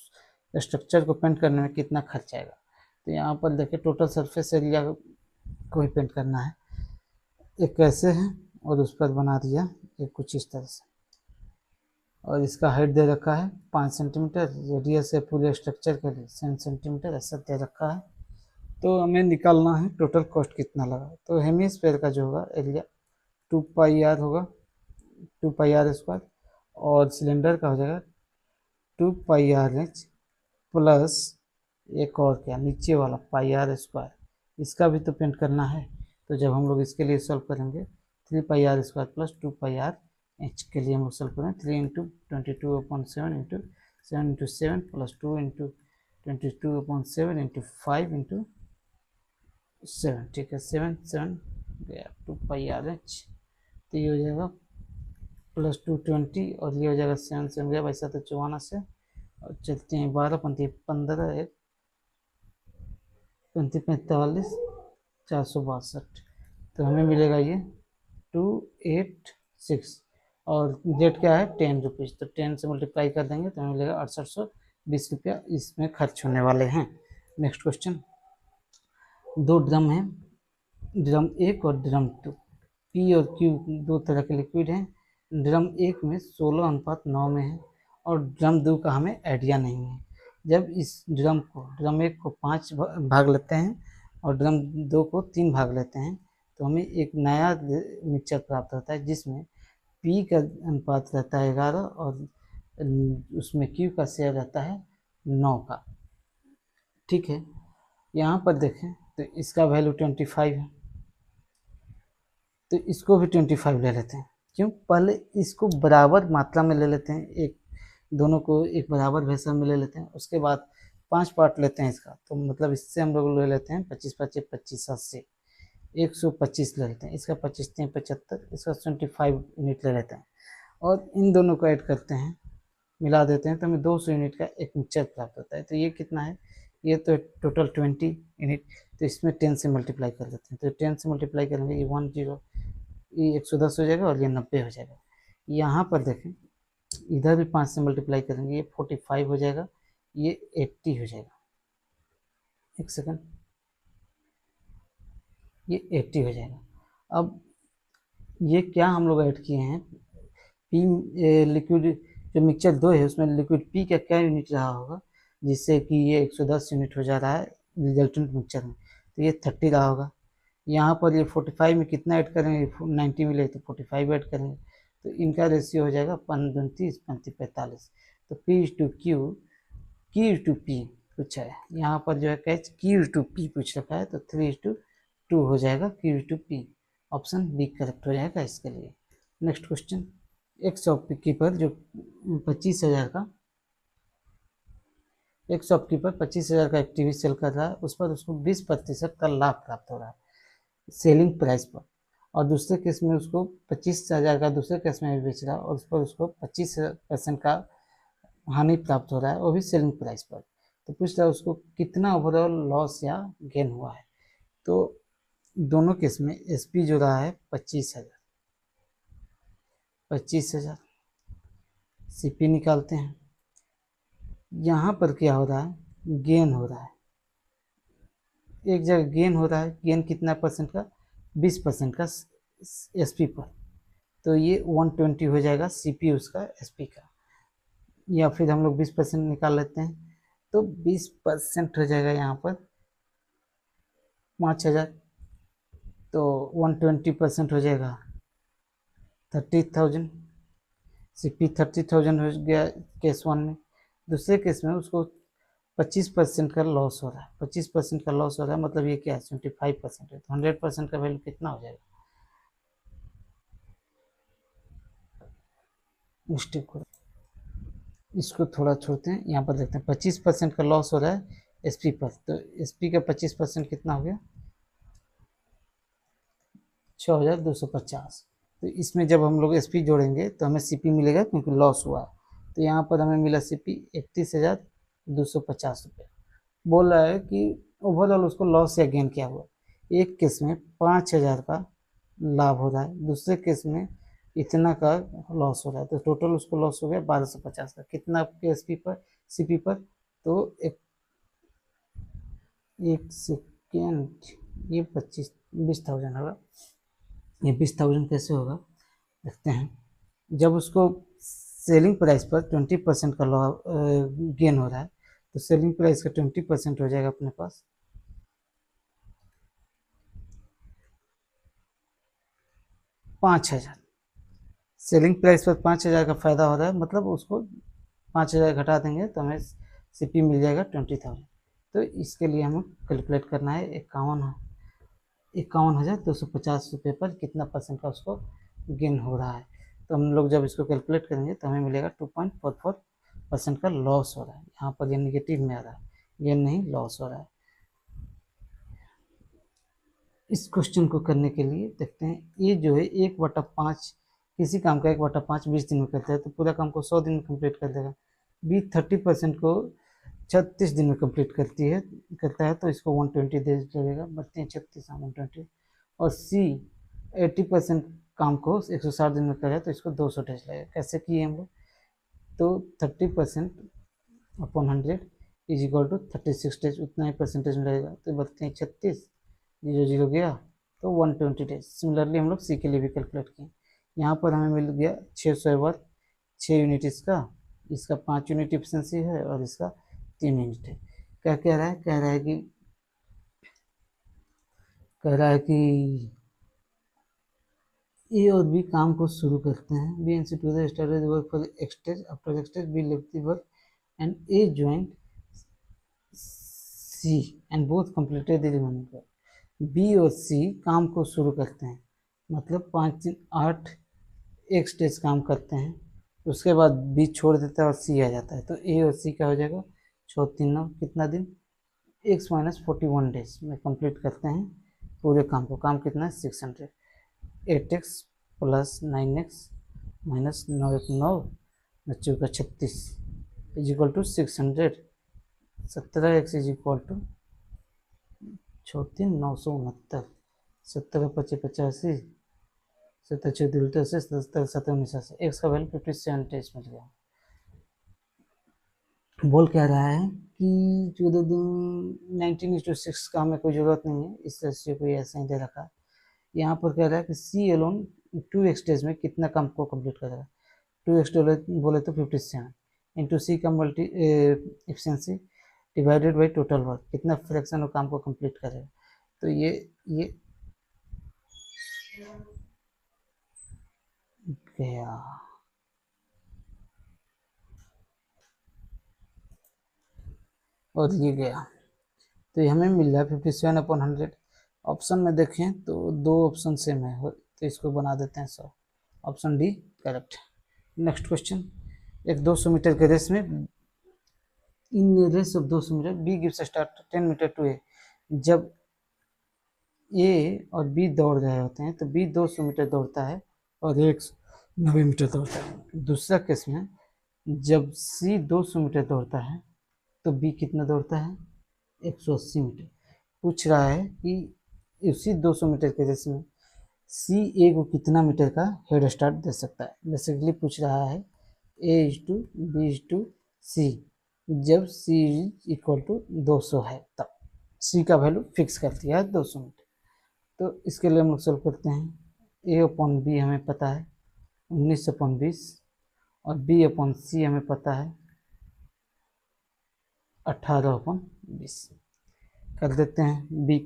स्ट्रक्चर को पेंट करने में कितना खर्च आएगा। तो यहाँ पर देखिए टोटल सरफेस एरिया को ही पेंट करना है, एक कैसे है और उस पर बना दिया एक कुछ इस तरह से, और इसका हाइट दे रखा है 5 सेंटीमीटर, रेडियस है पूरे स्ट्रक्चर के लिए 7 सेंटीमीटर ऐसा दे रखा है। तो हमें निकालना है टोटल कॉस्ट कितना लगा। तो हेमिस्फीयर का जो होगा एरिया 2πr होगा, 2πr स्क्वायर, और सिलेंडर का हो जाएगा 2πrh प्लस एक और क्या नीचे वाला πr स्क्वायर, इसका भी तो प्रिंट करना है। तो जब हम लोग इसके लिए सॉल्व करेंगे 3πr² प्लस 2πr/h के लिए हम लोग सॉल्व करें 3 into 22/7 into 7 into 7 plus 2 into 22/7 into 5 into 7, ठीक है 7 7 गया 2πr/h, तो ये हो जाएगा प्लस 220 और ये हो जाएगा 7 7 गया वैसा तो 54 से, और चलते हैं 12 पंती 15 1 35 45 462, तो हमें मिलेगा ये 286 और रेट क्या है 10 रुपीज़, तो 10 से मल्टीप्लाई कर देंगे तो हमें मिलेगा 6820 रुपया इसमें खर्च होने वाले हैं। नेक्स्ट क्वेश्चन, दो ड्रम हैं, ड्रम 1 और ड्रम 2, पी और क्यू दो तरह के लिक्विड हैं। ड्रम 1 में 16:9 में है और ड्रम 2 का हमें आइडिया नहीं है। जब इस ड्रम 1 को 5 भाग लेते हैं और ड्रम 2 को 3 भाग लेते हैं तो हमें एक नया मिक्सचर प्राप्त होता है जिसमें पी का अनुपात रहता है 11 और उसमें क्यू का शेयर रहता है 9 का, ठीक है। यहाँ पर देखें तो इसका वैल्यू 25 है, तो इसको भी 25 ले लेते हैं। क्यों? पहले इसको बराबर मात्रा में ले लेते हैं, एक दोनों को एक बराबर हिस्सा में ले लेते हैं, उसके बाद 5 पार्ट लेते हैं इसका, तो मतलब इससे हम लोग ले लेते हैं 25 25 25 से 125 ले लेते हैं, इसका 25 3 75, इसका 25 यूनिट ले लेते हैं और इन दोनों को ऐड करते हैं, मिला देते हैं तो हमें 200 यूनिट का एक मिक्सचर प्राप्त होता है। तो ये कितना है, ये तो टोटल 20 यूनिट, तो इसमें 10 से मल्टीप्लाई कर देते हैं, तो 10 से मल्टीप्लाई करेंगे ये 10, ये 110 हो जाएगा और ये 90 हो जाएगा। यहाँ पर देखें इधर भी 5 से मल्टीप्लाई करेंगे, ये 45 हो जाएगा, ये 80 हो जाएगा, एक सेकंड, ये 80 हो जाएगा। अब ये क्या हम लोग ऐड किए हैं, पी लिक्विड जो मिक्सचर 2 है उसमें लिक्विड पी का क्या यूनिट रहा होगा जिससे कि ये 110 यूनिट हो जा रहा है रिजल्टेंट मिक्सचर में, तो ये 30 रहा होगा। यहाँ पर ये 45 में कितना ऐड करेंगे, 90 मिले तो 45 ऐड करेंगे, तो इनका रेशियो हो जाएगा 25 35 45, तो P/Q पूछा है यहाँ पर जो है कैच Q/P पूछ रखा है, तो 3:2 हो जाएगा Q/P, ऑप्शन बी करेक्ट हो जाएगा इसके लिए। नेक्स्ट क्वेश्चन, एक शॉपकीपर जो 25,000 का एक शॉपकीपर 25,000 का एक टीवी सेल कर रहा है, उस पर उसको 20% का लाभ प्राप्त हो रहा है सेलिंग प्राइस पर, और दूसरे केस में उसको 25,000 का दूसरे केस में भी बेच रहा है और उस पर उसको 25% का हानि प्राप्त हो रहा है, वो भी सेलिंग प्राइस पर। तो पूछ रहा है उसको कितना ओवरऑल लॉस या गेन हुआ है। तो दोनों केस में एसपी जो रहा है 25,000 सीपी निकालते हैं। यहाँ पर क्या हो रहा है, गेन हो रहा है, एक जगह गेन हो रहा है, गेन कितना परसेंट का, 20% का एसपी पर, तो ये 120 हो जाएगा सीपी उसका एसपी का, या फिर हम लोग 20% निकाल लेते हैं तो 20% हो जाएगा यहाँ पर 5,000, तो 120% हो जाएगा 30,000, सीपी 30,000 हो गया केस 1 में। दूसरे केस में उसको 25% का लॉस हो रहा है, 25% का लॉस हो रहा है, मतलब ये क्या है 25% है, तो 100% का वैल्यू कितना हो जाएगा, मिस्टेक हो, इसको थोड़ा छोड़ते हैं, यहाँ पर देखते हैं 25% का लॉस हो रहा है एसपी पर, तो एसपी का 25% कितना हो गया 6,250, तो इसमें जब हम लोग एसपी जोड़ेंगे तो हमें सीपी मिलेगा क्योंकि लॉस हुआ है, तो यहाँ पर हमें मिला सीपी 31,250 रुपये। बोल रहा है कि ओवरऑल उसको लॉस या गेन क्या हुआ, एक केस में 5,000 का लाभ हो रहा है, दूसरे केस में इतना का लॉस हो रहा है, तो टोटल उसको लॉस हो गया 1,250 का, कितना आपके एसपी पर सीपी पर, तो एक सेकेंड, ये 20,000 होगा, ये 20,000 कैसे होगा देखते हैं। जब उसको सेलिंग प्राइस पर 20% का गेन हो रहा है तो सेलिंग प्राइस का 20% हो जाएगा अपने पास 5,000, सेलिंग प्राइस पर 5,000 का फायदा हो रहा है, मतलब उसको 5,000 घटा देंगे तो हमें सीपी मिल जाएगा 20,000। तो इसके लिए हमें कैलकुलेट करना है 51 51,250 रुपये पर कितना परसेंट का उसको गेन हो रहा है। तो हम लोग जब इसको कैलकुलेट करेंगे तो हमें मिलेगा 2.44% का लॉस हो रहा है। यहाँ पर ये निगेटिव में आ रहा है, गेन नहीं लॉस हो रहा है। इस क्वेश्चन को करने के लिए देखते हैं, ये जो है 1/5 किसी काम का 1/5 20 दिन में करता है तो पूरा काम को 100 दिन में कंप्लीट कर देगा। बी 30% को 36 दिन में कंप्लीट करता है तो इसको 120 डेज लगेगा, बचते हैं 36 120। और सी 80% काम को 160 दिन में करेगा तो इसको 200 डेज लगेगा। कैसे किए हम लोग, तो 30% upon 100 is equal to 36 days, उतना ही परसेंटेज में लगेगा तो बचते हैं 36, 0 गया तो 120 डेज। सिमिलरली हम लोग सी के लिए भी कैलकुलेट किए। यहाँ पर हमें मिल गया 600 बार 6 यूनिट इसका 5 यूनिट एफिशिएंसी है और इसका 3 यूनिट है। क्या कह रहा है, कह रहा है कि ए और बी काम को शुरू करते हैं। B and C together started work for x days, after x days B left the work and A joined C and both completed the remaining work. B और सी काम को शुरू करते हैं, मतलब 5 दिन 8 एक स्टेज काम करते हैं, उसके बाद बी छोड़ देता है और सी आ जाता है। तो ए और सी क्या हो जाएगा, 6 3 9 कितना दिन, x माइनस 41 डेज में कंप्लीट करते हैं पूरे काम को। काम कितना है 600, 8x प्लस 9x माइनस 9 9 बच्चों का 36 is equal to 600। 17x is equal to 969, 17 25 85, 17 14 88, 17 17 89, x का वैल्यू 57 डेज मिल गया। बोल कह रहा है कि 14 दिन 19:6 का हमें कोई ज़रूरत नहीं है, इस रेशियो को ऐसा ही दे रखा है। यहाँ पर कह रहा है कि सी एलोन 2x डेज में कितना काम को कंप्लीट करेगा। 2x बोले तो 57 इंटू सी का multi efficiency divided by total work, कितना फ्रैक्शन ऑफ काम को कंप्लीट करेगा। तो ये गया और ये गया, तो ये हमें मिल रहा है 57/100। ऑप्शन में देखें तो 2 ऑप्शन सेम है तो इसको बना देते हैं 100, option D correct. Next question, एक 200 मीटर के रेस में in race of 200 metre B gives start 10 metre to A. जब ए और बी दौड़ रहे होते हैं तो बी 200 मीटर दौड़ता है और ए 90 मीटर दौड़ता है। दूसरा केस में जब सी 200 मीटर दौड़ता है तो बी कितना दौड़ता है 180 मीटर। पूछ रहा है कि उसी 200 मीटर के रेस में सी ए को कितना मीटर का हेड स्टार्ट दे सकता है। बेसिकली पूछ रहा है A is to B is to C, जब सी इक्वल टू 200 है तब सी का वैल्यू फिक्स कर दिया है 200 मीटर। तो इसके लिए हम लोग सोल्व करते हैं। ए अपॉन बी हमें पता है 19/20 और बी अपॉन सी हमें पता है 18/20। कर देते हैं बी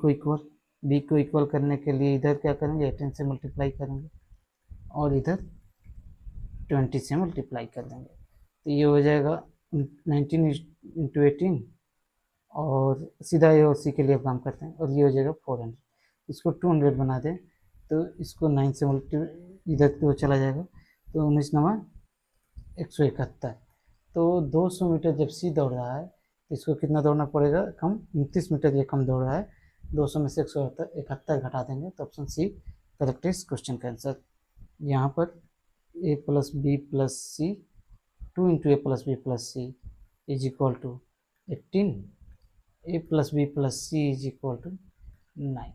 को इक्वल करने के लिए इधर क्या करेंगे 18 से मल्टीप्लाई करेंगे और इधर 20 से मल्टीप्लाई कर देंगे। तो ये हो जाएगा 19 इंटू 18 और सीधा ए और सी के लिए काम करते हैं और ये हो जाएगा 400। इसको 200 बना दें तो इसको 9 से मल्टीप्लाई इधर तो चला जाएगा तो 19 9 171। तो 200 मीटर जब सी दौड़ रहा है तो इसको कितना दौड़ना पड़ेगा कम, 29 मीटर ये कम दौड़ रहा है। 200 में से 171 घटा देंगे तो ऑप्शन सी करेक्ट है इस क्वेश्चन का आंसर। यहाँ पर A plus B plus C 2 into A plus B plus C is equal to 18, A plus B plus C is equal to 9।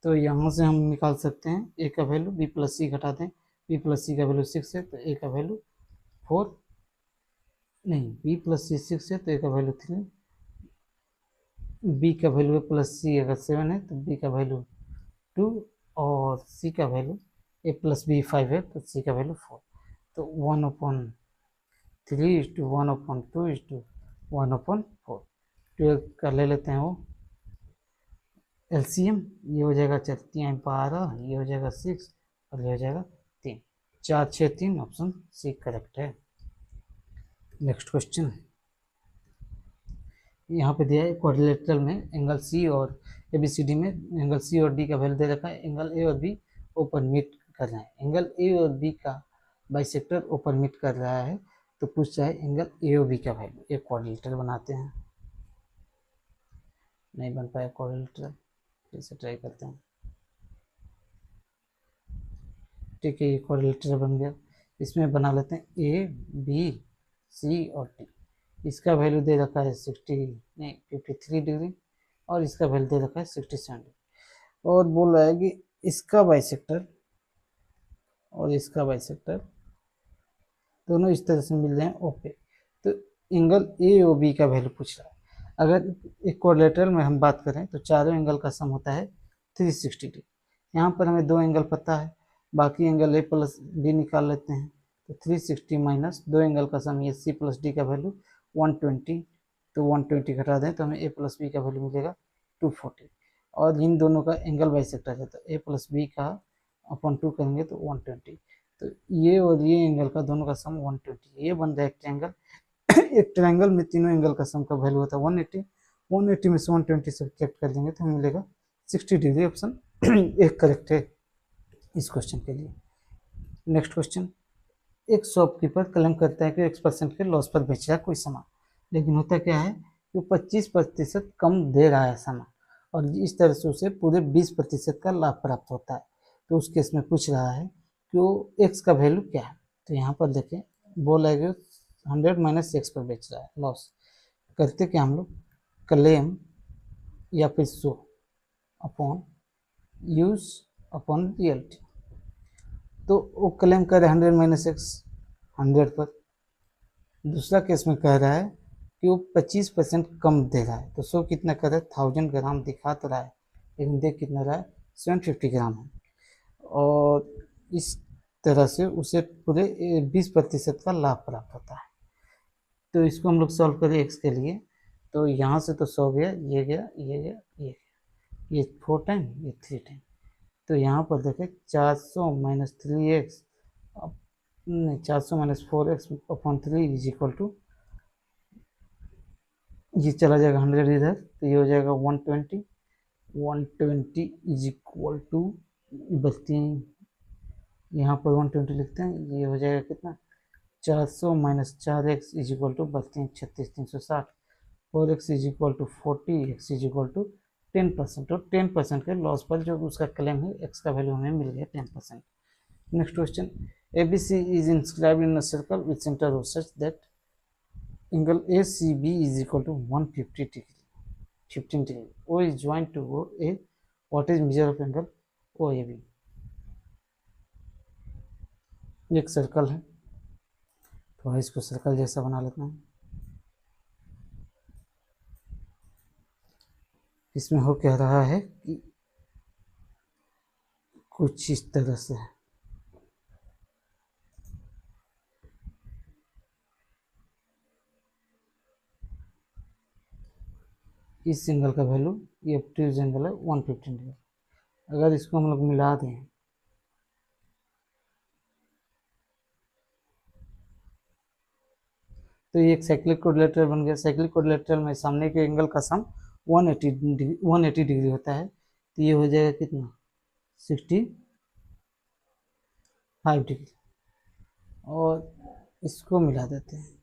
तो यहाँ से हम निकाल सकते हैं ए का वैल्यू, बी प्लस सी घटा दें, बी प्लस सी का वैल्यू 6 है तो ए का वैल्यू 4 नहीं, बी प्लस सी 6 है तो ए का वैल्यू 3, बी का वैल्यू प्लस सी अगर 7 है तो बी का वैल्यू 2 और सी का वैल्यू ए प्लस बी 5 है तो सी का वैल्यू 4। तो 1/3 इज टू 1/2 इज टू 1/4। 12 का ले लेते हैं वो एलसीएम, ये हो जाएगा 4 12, ये हो जाएगा 6 और ये हो जाएगा 3, 4 6 3, ऑप्शन सी करेक्ट है। नेक्स्ट क्वेश्चन, यहाँ पे दिया है क्वाड्रिलेटरल में एंगल सी और ABCD में एंगल सी और डी का वैल्यू दे रखा है, एंगल ए और बी ओपन मीट कर रहे हैं, एंगल ए और बी का बाइसेक्टर ओपन मीट कर रहा है, तो पूछ रहा है एंगल ए और बी का वैल्यू। एक क्वाड्रिलेटरल बनाते हैं, नहीं बन पाया क्वाड्रिलेटरल, फिर से ट्राई करते हैं। ठीक है, ये क्वाड्रिलेटरल बन गया। इसमें बना लेते हैं ए बी सी और डी। इसका वैल्यू दे रखा है 53 डिग्री और इसका वैल्यू दे रखा है 67 डिग्री, और बोल रहा है कि इसका बाइसेक्टर और इसका बाइसेक्टर दोनों इस तरह से मिल जाए ओ पे, तो एंगल ए ओ बी का वैल्यू पूछ रहा है। अगर एक क्वाड्रिलेटरल में हम बात करें तो चारों एंगल का सम होता है 360 डिग्री। यहाँ पर हमें दो एंगल पता है, बाकी एंगल ए प्लस डी निकाल लेते हैं, तो 360 माइनस दो एंगल का सम ये सी प्लस डी का वैल्यू 120, तो 120 घटा दें तो हमें ए प्लस बी का वैल्यू मिलेगा 240, और इन दोनों का एंगल बाइसेक्टर है, तो ए प्लस बी का अपॉन 2 करेंगे तो 120, तो ये और ये एंगल का दोनों का सम 120, ये बन रहा है एक ट्रायंगल। एक ट्रायंगल में तीनों एंगल का सम का वैल्यू होता है 180, 180 में से 120 सब्ट्रैक्ट कर देंगे तो हमें मिलेगा 60 डिग्री। ऑप्शन एक करेक्ट है इस क्वेश्चन के लिए। नेक्स्ट क्वेश्चन, एक शॉपकीपर क्लेम करता है कि X% के लॉस पर बेच रहा है कोई सामान, लेकिन होता क्या है कि 25% कम दे रहा है सामान, और इस तरह से उसे पूरे 20% का लाभ प्राप्त होता है। तो उस केस में पूछ रहा है कि वो एक्स का वैल्यू क्या है। तो यहाँ पर देखें, बोला है कि 100 माइनस एक्स पर बेच रहा है, लॉस करते क्या हम लोग, क्लेम या फिर show upon use upon reality. तो वो क्लेम कर रहे हैं 100 माइनस एक्स 100 पर, दूसरा केस में कह रहा है कि वो 25% कम दे रहा है, तो शो कितना कर रहा है 1000 ग्राम दिखा तो रहा है, लेकिन देख कितना रहा है 750 ग्राम है, और इस तरह से उसे पूरे 20% का लाभ प्राप्त होता है। तो इसको हम लोग सॉल्व करें एक्स के लिए, तो यहाँ से तो 100 गया, ये गया, ये गया, ये गया, ये 4 टाइम, ये 3 टाइम, तो यहाँ पर देखें 400 माइनस 3x, नहीं 400 minus 4x upon 3 is equal to, ये चला जाएगा 100 इधर, तो ये हो जाएगा 120, 120 इज इक्वल टू, बचती हैं यहाँ पर 120 लिखते हैं, ये हो जाएगा कितना 400 minus 4x is equal to, बचते हैं 36, 360, 4x is equal to 40, x is equal to 10%, और 10% के लॉस पर जो उसका क्लेम है x का वैल्यू हमें मिल गया 10%। Next question, ABC is inscribed in a circle with center of such that angle ACB is equal to 150 degree, 15 degree. O is joined to OA. What is measure of angle OAB? एक circle है, तो इसको circle जैसा बना लेते हैं। इसमें हो कह रहा है कि कुछ इस तरह से है, इस एंगल का वैल्यू, ये ऑब्ट्यूज एंगल है 115 डिग्री। अगर इसको हम लोग मिला दें तो ये एक साइक्लिक क्वाड्रिलेटरल बन गया। साइक्लिक क्वाड्रिलेटरल में सामने के एंगल का सम 180 डिग्री होता है, तो ये हो जाएगा कितना 65 डिग्री, और इसको मिला देते हैं,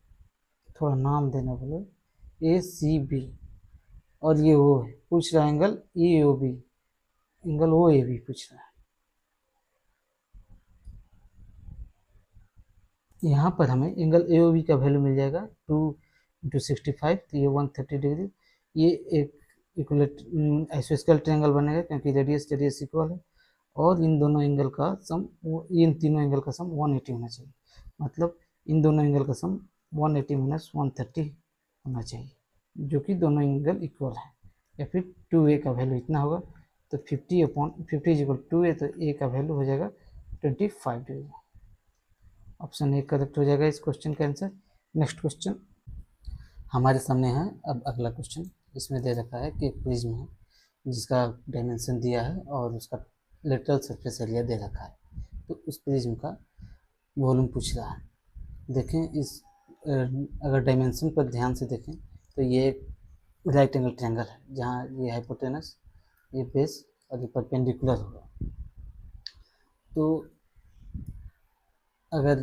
थोड़ा नाम देना बोलो, ACB, और ये वो है पूछ रहा है एंगल EOB, एंगल OAB पूछ रहा है। यहाँ पर हमें एंगल AOB का वैल्यू मिल जाएगा 2 × 65, तो ये 130 डिग्री। ये एक इक्वलेट आइसोस्केल ट्रायंगल बनेगा क्योंकि रेडियस इक्वल है, और इन दोनों एंगल का सम, इन तीनों एंगल का सम 180 होना चाहिए, मतलब इन दोनों एंगल का सम 180 माइनस 130 होना चाहिए, जो कि दोनों एंगल इक्वल है, या फिर 2A का वैल्यू इतना होगा, तो 50 इज इक्वल 2A, तो A का वैल्यू हो जाएगा 25 डिग्री। ऑप्शन ए करेक्ट हो जाएगा इस क्वेश्चन का आंसर। नेक्स्ट क्वेश्चन हमारे सामने है। अब अगला क्वेश्चन, इसमें दे रखा है कि एक प्रिज्म है जिसका डायमेंशन दिया है और उसका लेटरल सरफेस एरिया दे रखा है, तो उस प्रिज्म का वॉल्यूम पूछ रहा है। देखें इस अगर डायमेंशन पर ध्यान से देखें तो ये राइट एंगल ट्रायंगल है, जहाँ ये हाइपोटेनस, ये बेस और ये परपेंडिकुलर होगा। तो अगर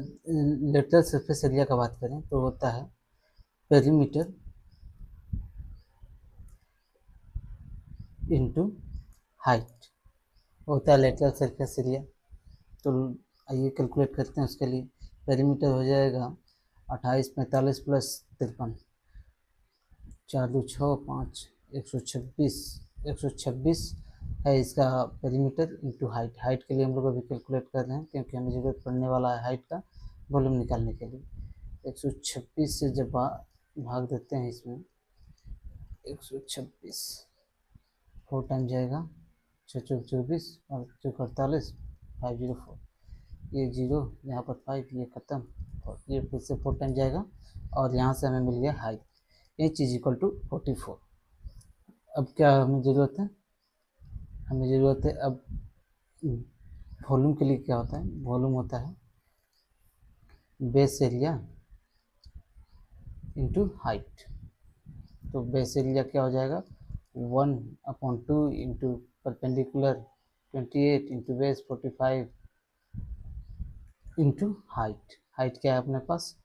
लेटरल सरफेस एरिया का बात करें तो होता है पेरीमीटर इनटू हाइट, होता है लेटरल सरफेस एरिया। तो आइए कैलकुलेट करते हैं उसके लिए। पेरीमीटर हो जाएगा 28 45 प्लस 53, 4 2 6 5, 126 है इसका पेरीमीटर इंटू हाइट। हाइट के लिए हम लोग अभी कैलकुलेट कर रहे हैं क्योंकि हमें ज़रूरत पड़ने वाला है हाइट का वॉल्यूम निकालने के लिए। 126 से जब भाग देते हैं इसमें, 126 4 टाइम जाएगा, 6 चौक 24 और 4 48, 504, ये जीरो, यहाँ पर 5, ये ख़त्म और ये फिर से 4 टाइम जाएगा और यहाँ से हमें मिल गया height, h is equal to 44। अब क्या हमें ज़रूरत है, हमें ज़रूरत है अब वॉल्यूम के लिए क्या होता है, वॉल्यूम होता है बेस एरिया इंटू हाइट। तो बेस एरिया क्या हो जाएगा, 1/2 into perpendicular 28 into base 45 into height. Height क्या है अपने पास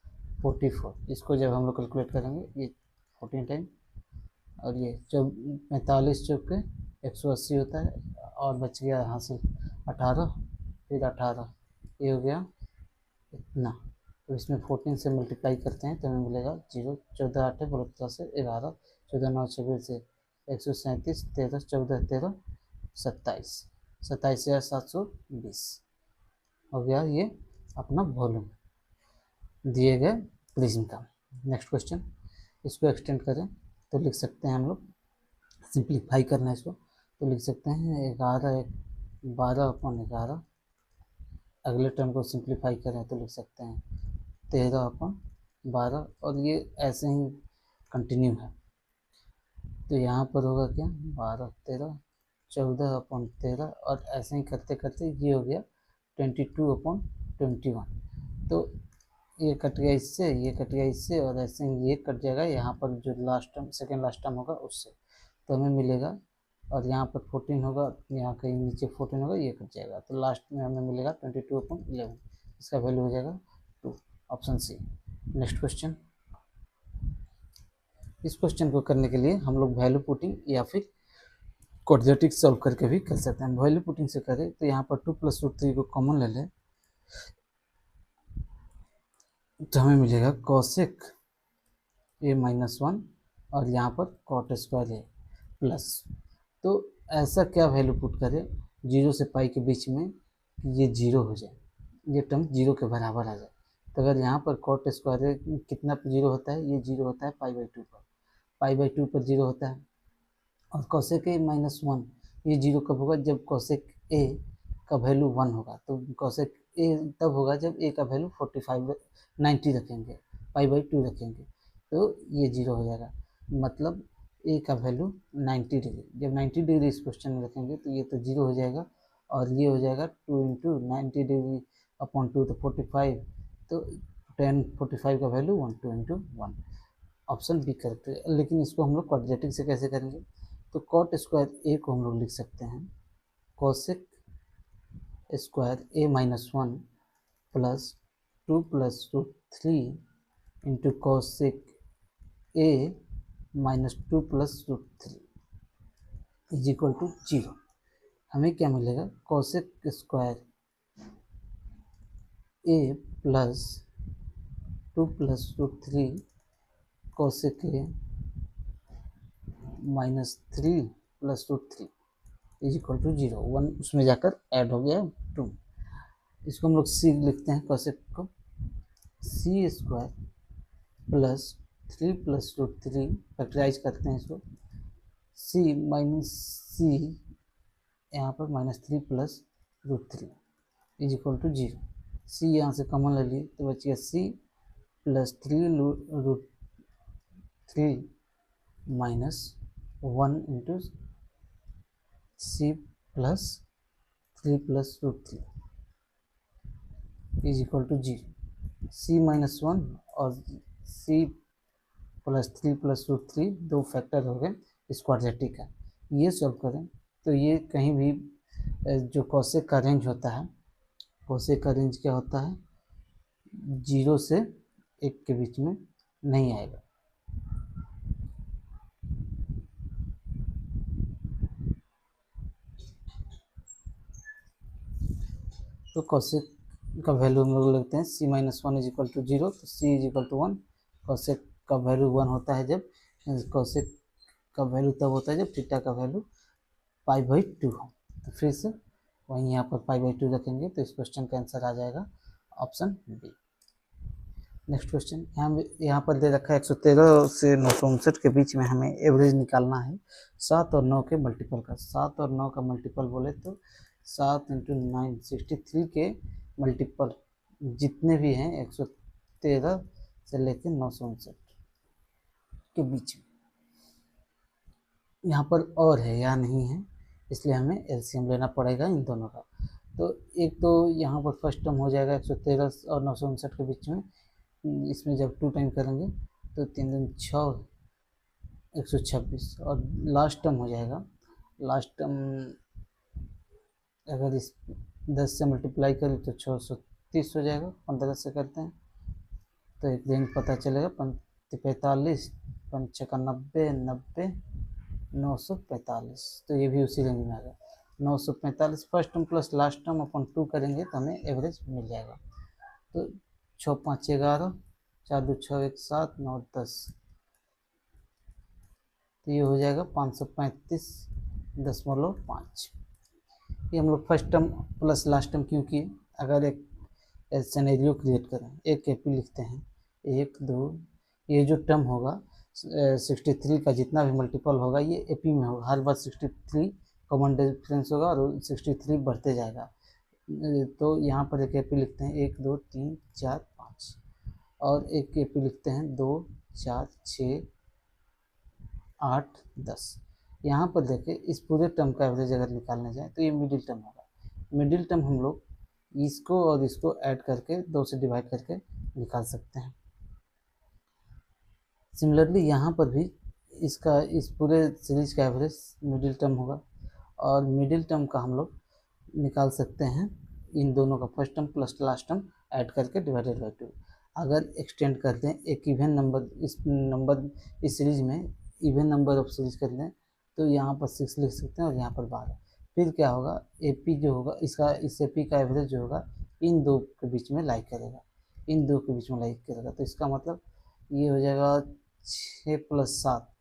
44। इसको जब हम लोग कैलकुलेट करेंगे, ये 14 टाइम और ये 45 चौक के 180 होता है और बच गया यहाँ से 18, फिर 18, ये हो गया इतना। तो इसमें 14 से मल्टीप्लाई करते हैं तो हमें मिलेगा 0, 14 8 बोलो 10 से 11, 14 9 26 से 137, 13 14 13 27, 27,720 हो गया ये अपना वॉल्यूम दिए गए प्रिज्म का। नेक्स्ट क्वेश्चन, इसको एक्सटेंड करें तो लिख सकते हैं हम लोग, सिंप्लीफाई करना है इसको तो लिख सकते हैं 12/11, अगले टर्म को सिंप्लीफाई करें तो लिख सकते हैं 13/12 और ये ऐसे ही कंटिन्यू है। तो यहाँ पर होगा क्या 12 13, 14/13 और ऐसे ही करते करते ये हो गया 22/21। तो ये कट गया इससे, ये कट गया इससे और ऐसे ही ये कट जाएगा यहाँ पर जो last term second last term होगा उससे, तो हमें मिलेगा। और यहाँ पर 14 होगा, यहाँ कहीं नीचे 14 होगा, ये कट जाएगा तो लास्ट में हमें मिलेगा 22/11। इसका वैल्यू हो जाएगा 2, ऑप्शन सी। नेक्स्ट क्वेश्चन, इस क्वेश्चन को करने के लिए हम लोग वैल्यू पुटिंग या फिर क्वाड्रेटिक सॉल्व करके भी कर सकते हैं। वैल्यू पुटिंग से करें तो यहाँ पर 2 + √3 को कॉमन ले लें तो हमें मिलेगा कॉसेक a-1 और यहाँ पर कॉट स्क्वायर ए प्लस। तो ऐसा क्या वैल्यू पुट करें 0 से पाई के बीच में ये 0 हो जाए, ये टर्म 0 के बराबर आ जाए। तो अगर यहाँ पर कॉट स्क्वायर कितना 0 होता है, ये 0 होता है π/2 पर, π/2 पर 0 होता है। और कॉसेक a-1 ये 0 कब होगा, जब कॉसेक ए का वैल्यू 1 होगा। तो कॉसेक ए तब होगा जब ए का वैल्यू 45 90 रखेंगे, π/2 रखेंगे तो ये 0 हो जाएगा। मतलब ए का वैल्यू 90 डिग्री, जब 90 डिग्री इस क्वेश्चन में रखेंगे तो ये तो 0 हो जाएगा और ये हो जाएगा 2 × 90 डिग्री अपॉन 2 तो 45, तो 10 45 का वैल्यू 1 2 × 1, ऑप्शन बी करेक्ट है। लेकिन इसको हम लोग क्वाड्रेटिक से कैसे करेंगे, तो कॉट स्क्वायर ए को हम लोग लिख सकते हैं cosec square a-1 plus 2 + √3 into cosec a-2 + √3 is equal to 0। हमें क्या मिलेगा, cosec square a plus 2 + √3 cosec a -3 + √3 is equal to 0। 1 उसमें जाकर ऐड हो गया 2। इसको हम लोग सी लिखते हैं, कॉसेक को सी स्क्वायर प्लस 3 + √3 फैक्टराइज करते हैं इसको, सी माइनस सी यहाँ पर -3 + √3 इज इक्वल टू 0। सी यहाँ से कॉमन ले लिए तो बच गया C plus 3 √3 minus 1 into C plus 3 + √3 is equal to 0। C-1 और C +3 दो फैक्टर हो गए इस क्वाड्रेटिक का। ये सॉल्व करें तो ये कहीं भी जो कॉसेक का रेंज होता है, कॉसेक का रेंज क्या होता है, 0 से 1 के बीच में नहीं आएगा। तो कॉसेक का वैल्यू हम लोग लेते हैं c-1 = 0, तो c = 1। कॉसेक का वैल्यू 1 होता है जब, कॉसेक का वैल्यू तब होता है जब थीटा का वैल्यू π/2 हो। तो फिर से वहीं यहाँ पर π/2 रखेंगे तो इस क्वेश्चन का आंसर आ जाएगा ऑप्शन बी। नेक्स्ट क्वेश्चन, यहाँ पर दे रखा है 113 से 959 के बीच में हमें एवरेज निकालना है 7 और 9 के मल्टीपल का। 7 और 9 का मल्टीपल बोले तो 7 × 9 63 के मल्टीपल जितने भी हैं 113 से लेकर 959 के बीच में, यहाँ पर और है या नहीं है, इसलिए हमें एलसीएम लेना पड़ेगा इन दोनों का। तो एक तो यहाँ पर फर्स्ट टर्म हो जाएगा 113 और 959 के बीच में, इसमें जब 2 टाइम करेंगे तो 3 दूनी 6 126, और लास्ट टर्म हो जाएगा, लास्ट टर्म अगर इस 10 से मल्टीप्लाई करें तो 630 हो जाएगा। 15 से करते हैं तो एक रेंज पता चलेगा 45, 90, 90, 945, तो ये भी उसी रेंज में आएगा 945। First term plus last term अपन 2 करेंगे तो हमें एवरेज मिल जाएगा। तो 6 × 5 = 11, 4 × 2 = 6, 1 7, 9 10, तो ये हो जाएगा 535.5। ये हम लोग first term plus last term क्यों किए, अगर एक सिनेरियो क्रिएट करें, एक एपी लिखते हैं 1 2, ये जो टर्म होगा 63 का जितना भी मल्टीपल होगा ये एपी में होगा, हर बार 63 कॉमन डिफरेंस होगा और 63 बढ़ते जाएगा। तो यहाँ पर एक एपी लिखते हैं 1 2 3 4 5, और एक एपी लिखते हैं 2 4 6 8 10। यहाँ पर देखें इस पूरे टर्म का एवरेज अगर निकालने जाए तो ये मिडिल टर्म होगा। मिडिल टर्म हम लोग इसको और इसको ऐड करके 2 से डिवाइड करके निकाल सकते हैं। सिमिलरली यहाँ पर भी इसका इस पूरे सीरीज का एवरेज मिडिल टर्म होगा, और मिडिल टर्म का हम लोग निकाल सकते हैं इन दोनों का first term plus last term add करके डिवाइडेड बाई 2। अगर एक्सटेंड करते हैं एक इवन नंबर इस सीरीज में इवन नंबर ऑफ सीरीज कर लें तो यहाँ पर 6 लिख सकते हैं और यहाँ पर 12। फिर क्या होगा, एपी जो होगा इसका, इस एपी का एवरेज जो होगा इन दो के बीच में लाई करेगा, इन दो के बीच में लाई करेगा। तो इसका मतलब ये हो जाएगा 6 + 7,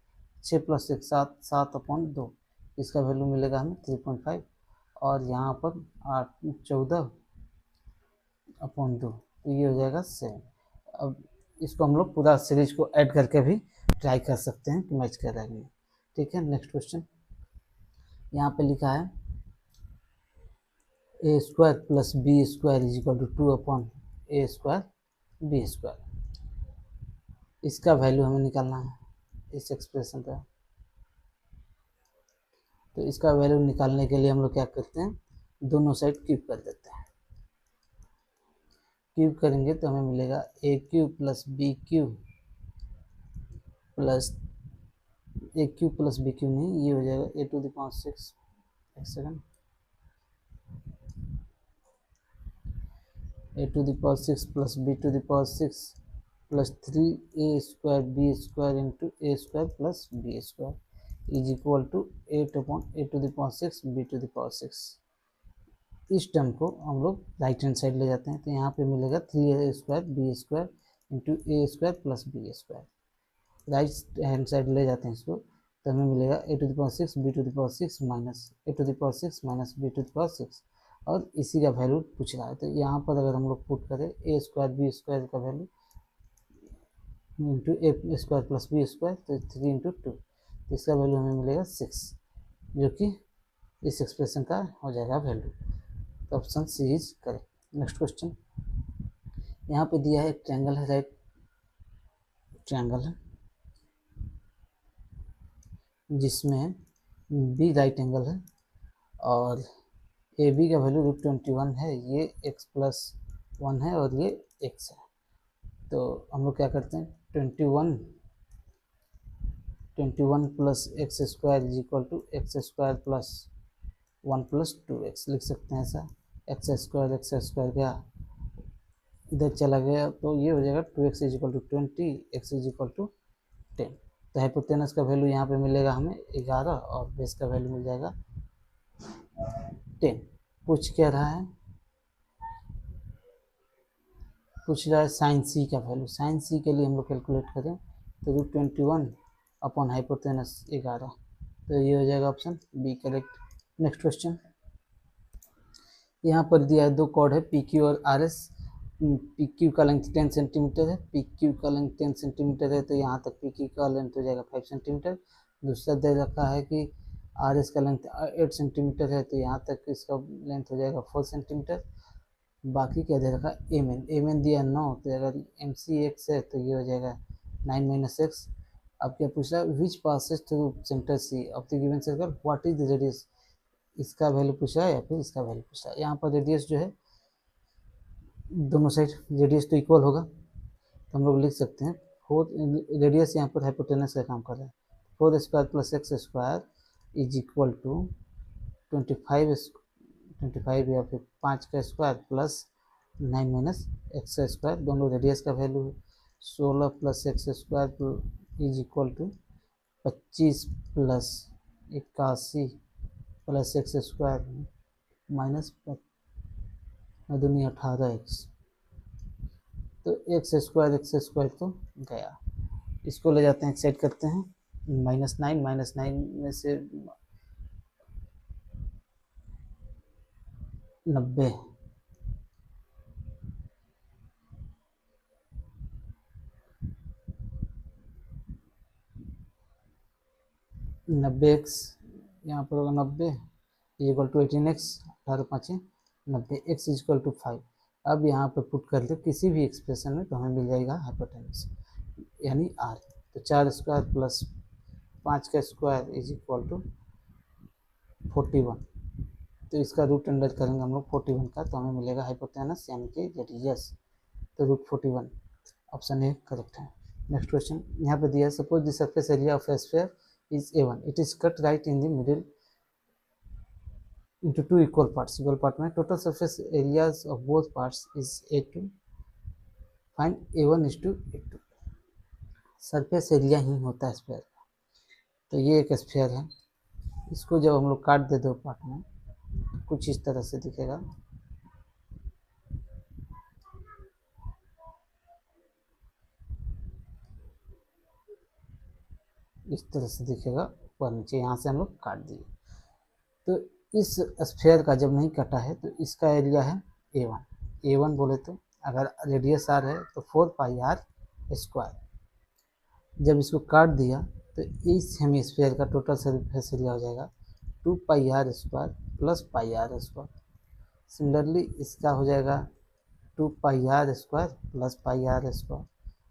6 + 1 7, 7/2, इसका वैल्यू मिलेगा हमें 3.5, और यहाँ पर 8 14/2, तो ये हो जाएगा 7। अब इसको हम लोग पूरा सीरीज को ऐड करके भी ट्राई कर सकते हैं कि मैच कर रहा है। ठीक है, नेक्स्ट क्वेश्चन यहाँ पे लिखा है a² + b² = 2/a² b²। इसका वैल्यू हमें निकालना है इस एक्सप्रेशन का। तो इसका वैल्यू निकालने के लिए हम लोग क्या करते हैं, दोनों साइड क्यूब कर देते हैं। क्यूब करेंगे तो हमें मिलेगा a³ + b³ plus a³ + b³ नहीं, ये हो जाएगा a⁶, एक second, a⁶ + b⁶ + 3a² b² a² + b² = 8/a⁶ b⁶। इस टर्म को हम लोग राइट हैंड साइड ले जाते हैं तो यहाँ पे मिलेगा 3a² b² a² + b²। Right hand side ले जाते हैं इसको तो हमें मिलेगा a⁶ b⁶ b⁶, और इसी का वैल्यू पूछ रहा है। तो यहाँ पर अगर हम लोग पुट करें a² b² का वैल्यू इंटू a² + b² तो 3 × 2, तो इसका वैल्यू हमें मिलेगा 6, जो कि इस एक्सप्रेशन का हो जाएगा वैल्यू। तो option C is correct. Next question, यहाँ पे दिया है एक ट्रायंगल है, राइट ट्रायंगल है जिसमें बी राइट एंगल है और ए बी का वैल्यू √21 है, ये x + 1 है और ये x है। तो हम लोग क्या करते हैं 21 21 plus x square is equal to x square plus 1 plus 2x लिख सकते हैं ऐसा। एक्स स्क्वायर क्या इधर चला गया तो ये हो जाएगा 2x is equal to 20, x is equal to 10। तो हाइपोटेनस का वैल्यू यहाँ पे मिलेगा हमें 11 और बेस का वैल्यू मिल जाएगा 10। पूछ क्या रहा है, पूछ रहा है साइन सी का वैल्यू। साइन सी के लिए हम लोग कैलकुलेट करें तो √21 अपॉन हाइपोटेनस 11, तो ये हो जाएगा option B correct. Next question, यहाँ पर दिया है दो कॉर्ड है पी क्यू और आर एस। पी क्यू का लेंथ 10 सेंटीमीटर है, पी क्यू का लेंथ 10 सेंटीमीटर है, तो यहाँ तक पी क्यू का लेंथ हो जाएगा 5 सेंटीमीटर। दूसरा दे रखा है कि आर एस का लेंथ 8 सेंटीमीटर है, तो यहाँ तक इसका लेंथ हो जाएगा 4 सेंटीमीटर। बाकी क्या दे रखा है एम एन, एम एन दिया 9, तो अगर एम सी एक्स है तो ये हो जाएगा 9 माइनस एक्स। अब क्या पूछ रहा है which passes through centre C of the given circle what is the radius, इसका वैल्यू पूछा है या फिर इसका वैल्यू पूछा है। यहाँ पर रेडियस जो है दोनों साइड रेडियस तो इक्वल होगा, तो हम लोग लिख सकते हैं 4 रेडियस यहाँ पर हाइपोटेनस का काम कर रहा है। 4 square plus x square is equal to 25 या फिर 5 का square plus 9 minus x square, दोनों रेडियस का वैल्यू है। 16 plus x square is equal to 25 plus 81 plus x square minus 18x, तो एक्स स्क्वायर तो गया, इसको ले जाते हैं एक साइड करते हैं। -9 में से 90, x यहाँ पर होगा 90 equal to 18x, 18×5 90, x equal to 5। अब यहाँ पर पुट कर दो किसी भी एक्सप्रेशन में तो हमें मिल जाएगा हाइपोटेनस यानी r। तो 4 स्क्वायर प्लस 5 का स्क्वायर इज इक्वल टू 41, तो इसका रूट अंडर करेंगे हम लोग 41 का, तो हमें मिलेगा हाइपोटेनस यानी कि रेडियस, तो √41 ऑप्शन ए करेक्ट है। नेक्स्ट क्वेश्चन यहाँ पे दिया है suppose the surface area of A sphere is A1, it is cut right in the middle into two equal parts में total surface areas of both parts is A2, find A1 is to A2। Surface area ही होता है sphere का, तो ये एक sphere है, इसको जब हम लोग काट दे दो पार्ट में तो कुछ इस तरह से दिखेगा। इस तरह से दिखेगा ऊपर नीचे, यहाँ से हम लोग काट दिए। तो इस स्फीयर का जब नहीं कटा है तो इसका एरिया है A1 बोले तो अगर रेडियस r है तो 4πr स्क्वायर। जब इसको काट दिया तो इस हेमिस्फीयर का टोटल सरफेस एरिया हो जाएगा 2πr square plus πr square. Similarly इसका हो जाएगा 2πr square plus πr square,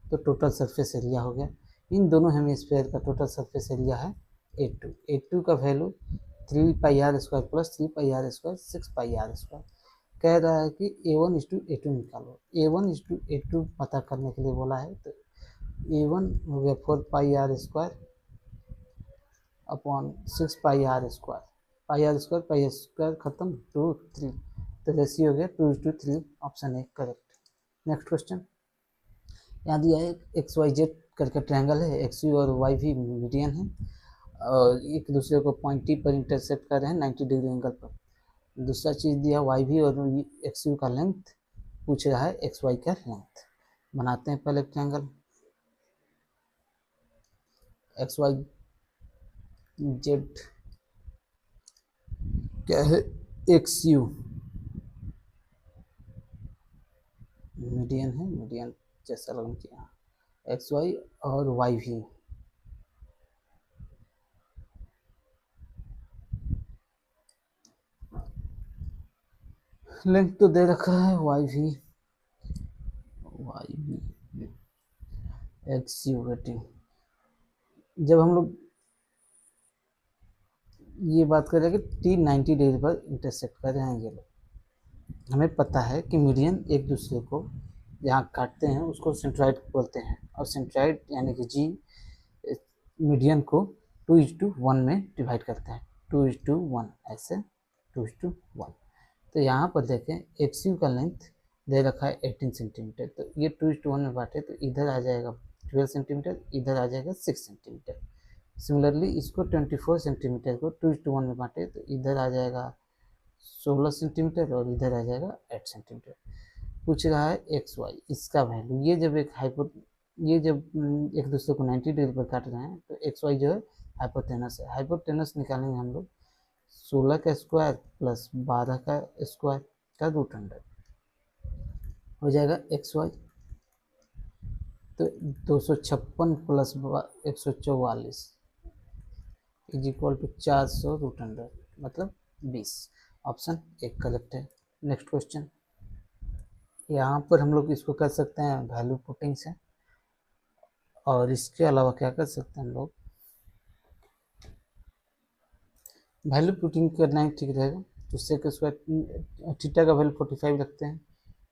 तो टोटल सरफेस एरिया हो गया। इन दोनों हेमिस्फीयर का टोटल सरफेस एरिया है A2 का value 3πr square plus 3πr square 6πr square. कह रहा है कि A1 is to A2 निकालो, A1 is to A2 पता करने के लिए बोला है, तो A1 हो गया 4πr square upon 6πr square, pi square खत्म 2 3, तो रेशियो हो गया 2:3, option A correct. Next question यहाँ दिया है XYZ करके ट्रायंगल है, XU और Y भी मीडियन है और एक दूसरे को पॉइंट T पर इंटरसेक्ट कर रहे हैं 90 डिग्री एंगल पर। दूसरा चीज़ दिया Y भी और XU का लेंथ पूछ रहा है XY का लेंथ। बनाते हैं पहले ट्रायंगल XYZ क्या है XU मीडियन है, मीडियन जैसा लगन किया XY और Y भी। लेंथ तो दे रखा है Y भी XU रेटिंग। जब हम लोग ये बात कर रहे हैं कि T 90 डिग्री पर इंटरसेक्ट कर रहे हैं ये लोग, हमें पता है कि मीडियन एक दूसरे को जहाँ काटते हैं उसको सेंट्रॉइड बोलते हैं, और सेंट्रॉइड यानी कि G मीडियन को 2:1 में डिवाइड करते हैं, 2:1 ऐसे 2:1। तो यहाँ पर देखें एक्स का लेंथ दे रखा है 18 सेंटीमीटर, तो ये 2:1 में बांटे तो इधर आ जाएगा 12 सेंटीमीटर, इधर आ जाएगा 6 सेंटीमीटर। सिमिलरली इसको 24 सेंटीमीटर को 2:1 में बांटे तो इधर आ जाएगा 16 सेंटीमीटर और इधर आ जाएगा 8 सेंटीमीटर। पूछ रहा है एक्स वाई, इसका वैल्यू, ये जब एक दूसरे को 90 डिग्री पर काट रहे हैं तो एक्स वाई जो है हाइपोटेनस है। हाइपोटेनस निकालेंगे हम लोग 16 का स्क्वायर प्लस 12 का स्क्वायर का रूट अंडर, हो जाएगा एक्स वाई। तो 256 plus 144 is equal to 400 root under, मतलब 20। ऑप्शन एक करेक्ट है। नेक्स्ट क्वेश्चन, यहाँ पर हम लोग इसको कर सकते हैं वैल्यू पुटिंग से, और इसके अलावा क्या कर सकते हैं हम लोग, वैल्यू पुटिंग करना ही ठीक रहेगा। तो सेक स्क्वायर थीटा का वैल्यू 45 रखते हैं,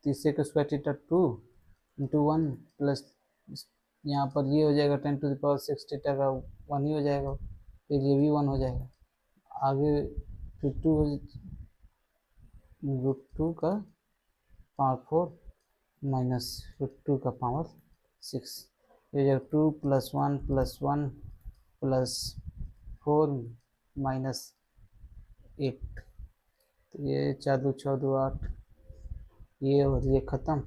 तो सेक स्क्वायर थीटा 2 × 1 प्लस यहाँ पर ये हो जाएगा 10⁶ थीटा का 1 ही हो जाएगा, फिर ये भी 1 हो जाएगा। आगे फिर 2 √2 का पावर 4 माइनस √2 का पावर 6, ये जाएगा 2 + 1 + 1 + 4 माइनस 8, तो ये 4 × 2 = 6 × 2 = 8, ये और ये ख़त्म,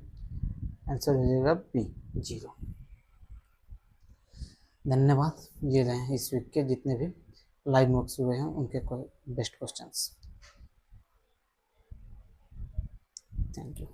आंसर हो जाएगा बी 0। धन्यवाद। ये रहे इस वीक के जितने भी लाइव नोट्स हुए हैं उनके बेस्ट क्वेश्चंस। Thank you.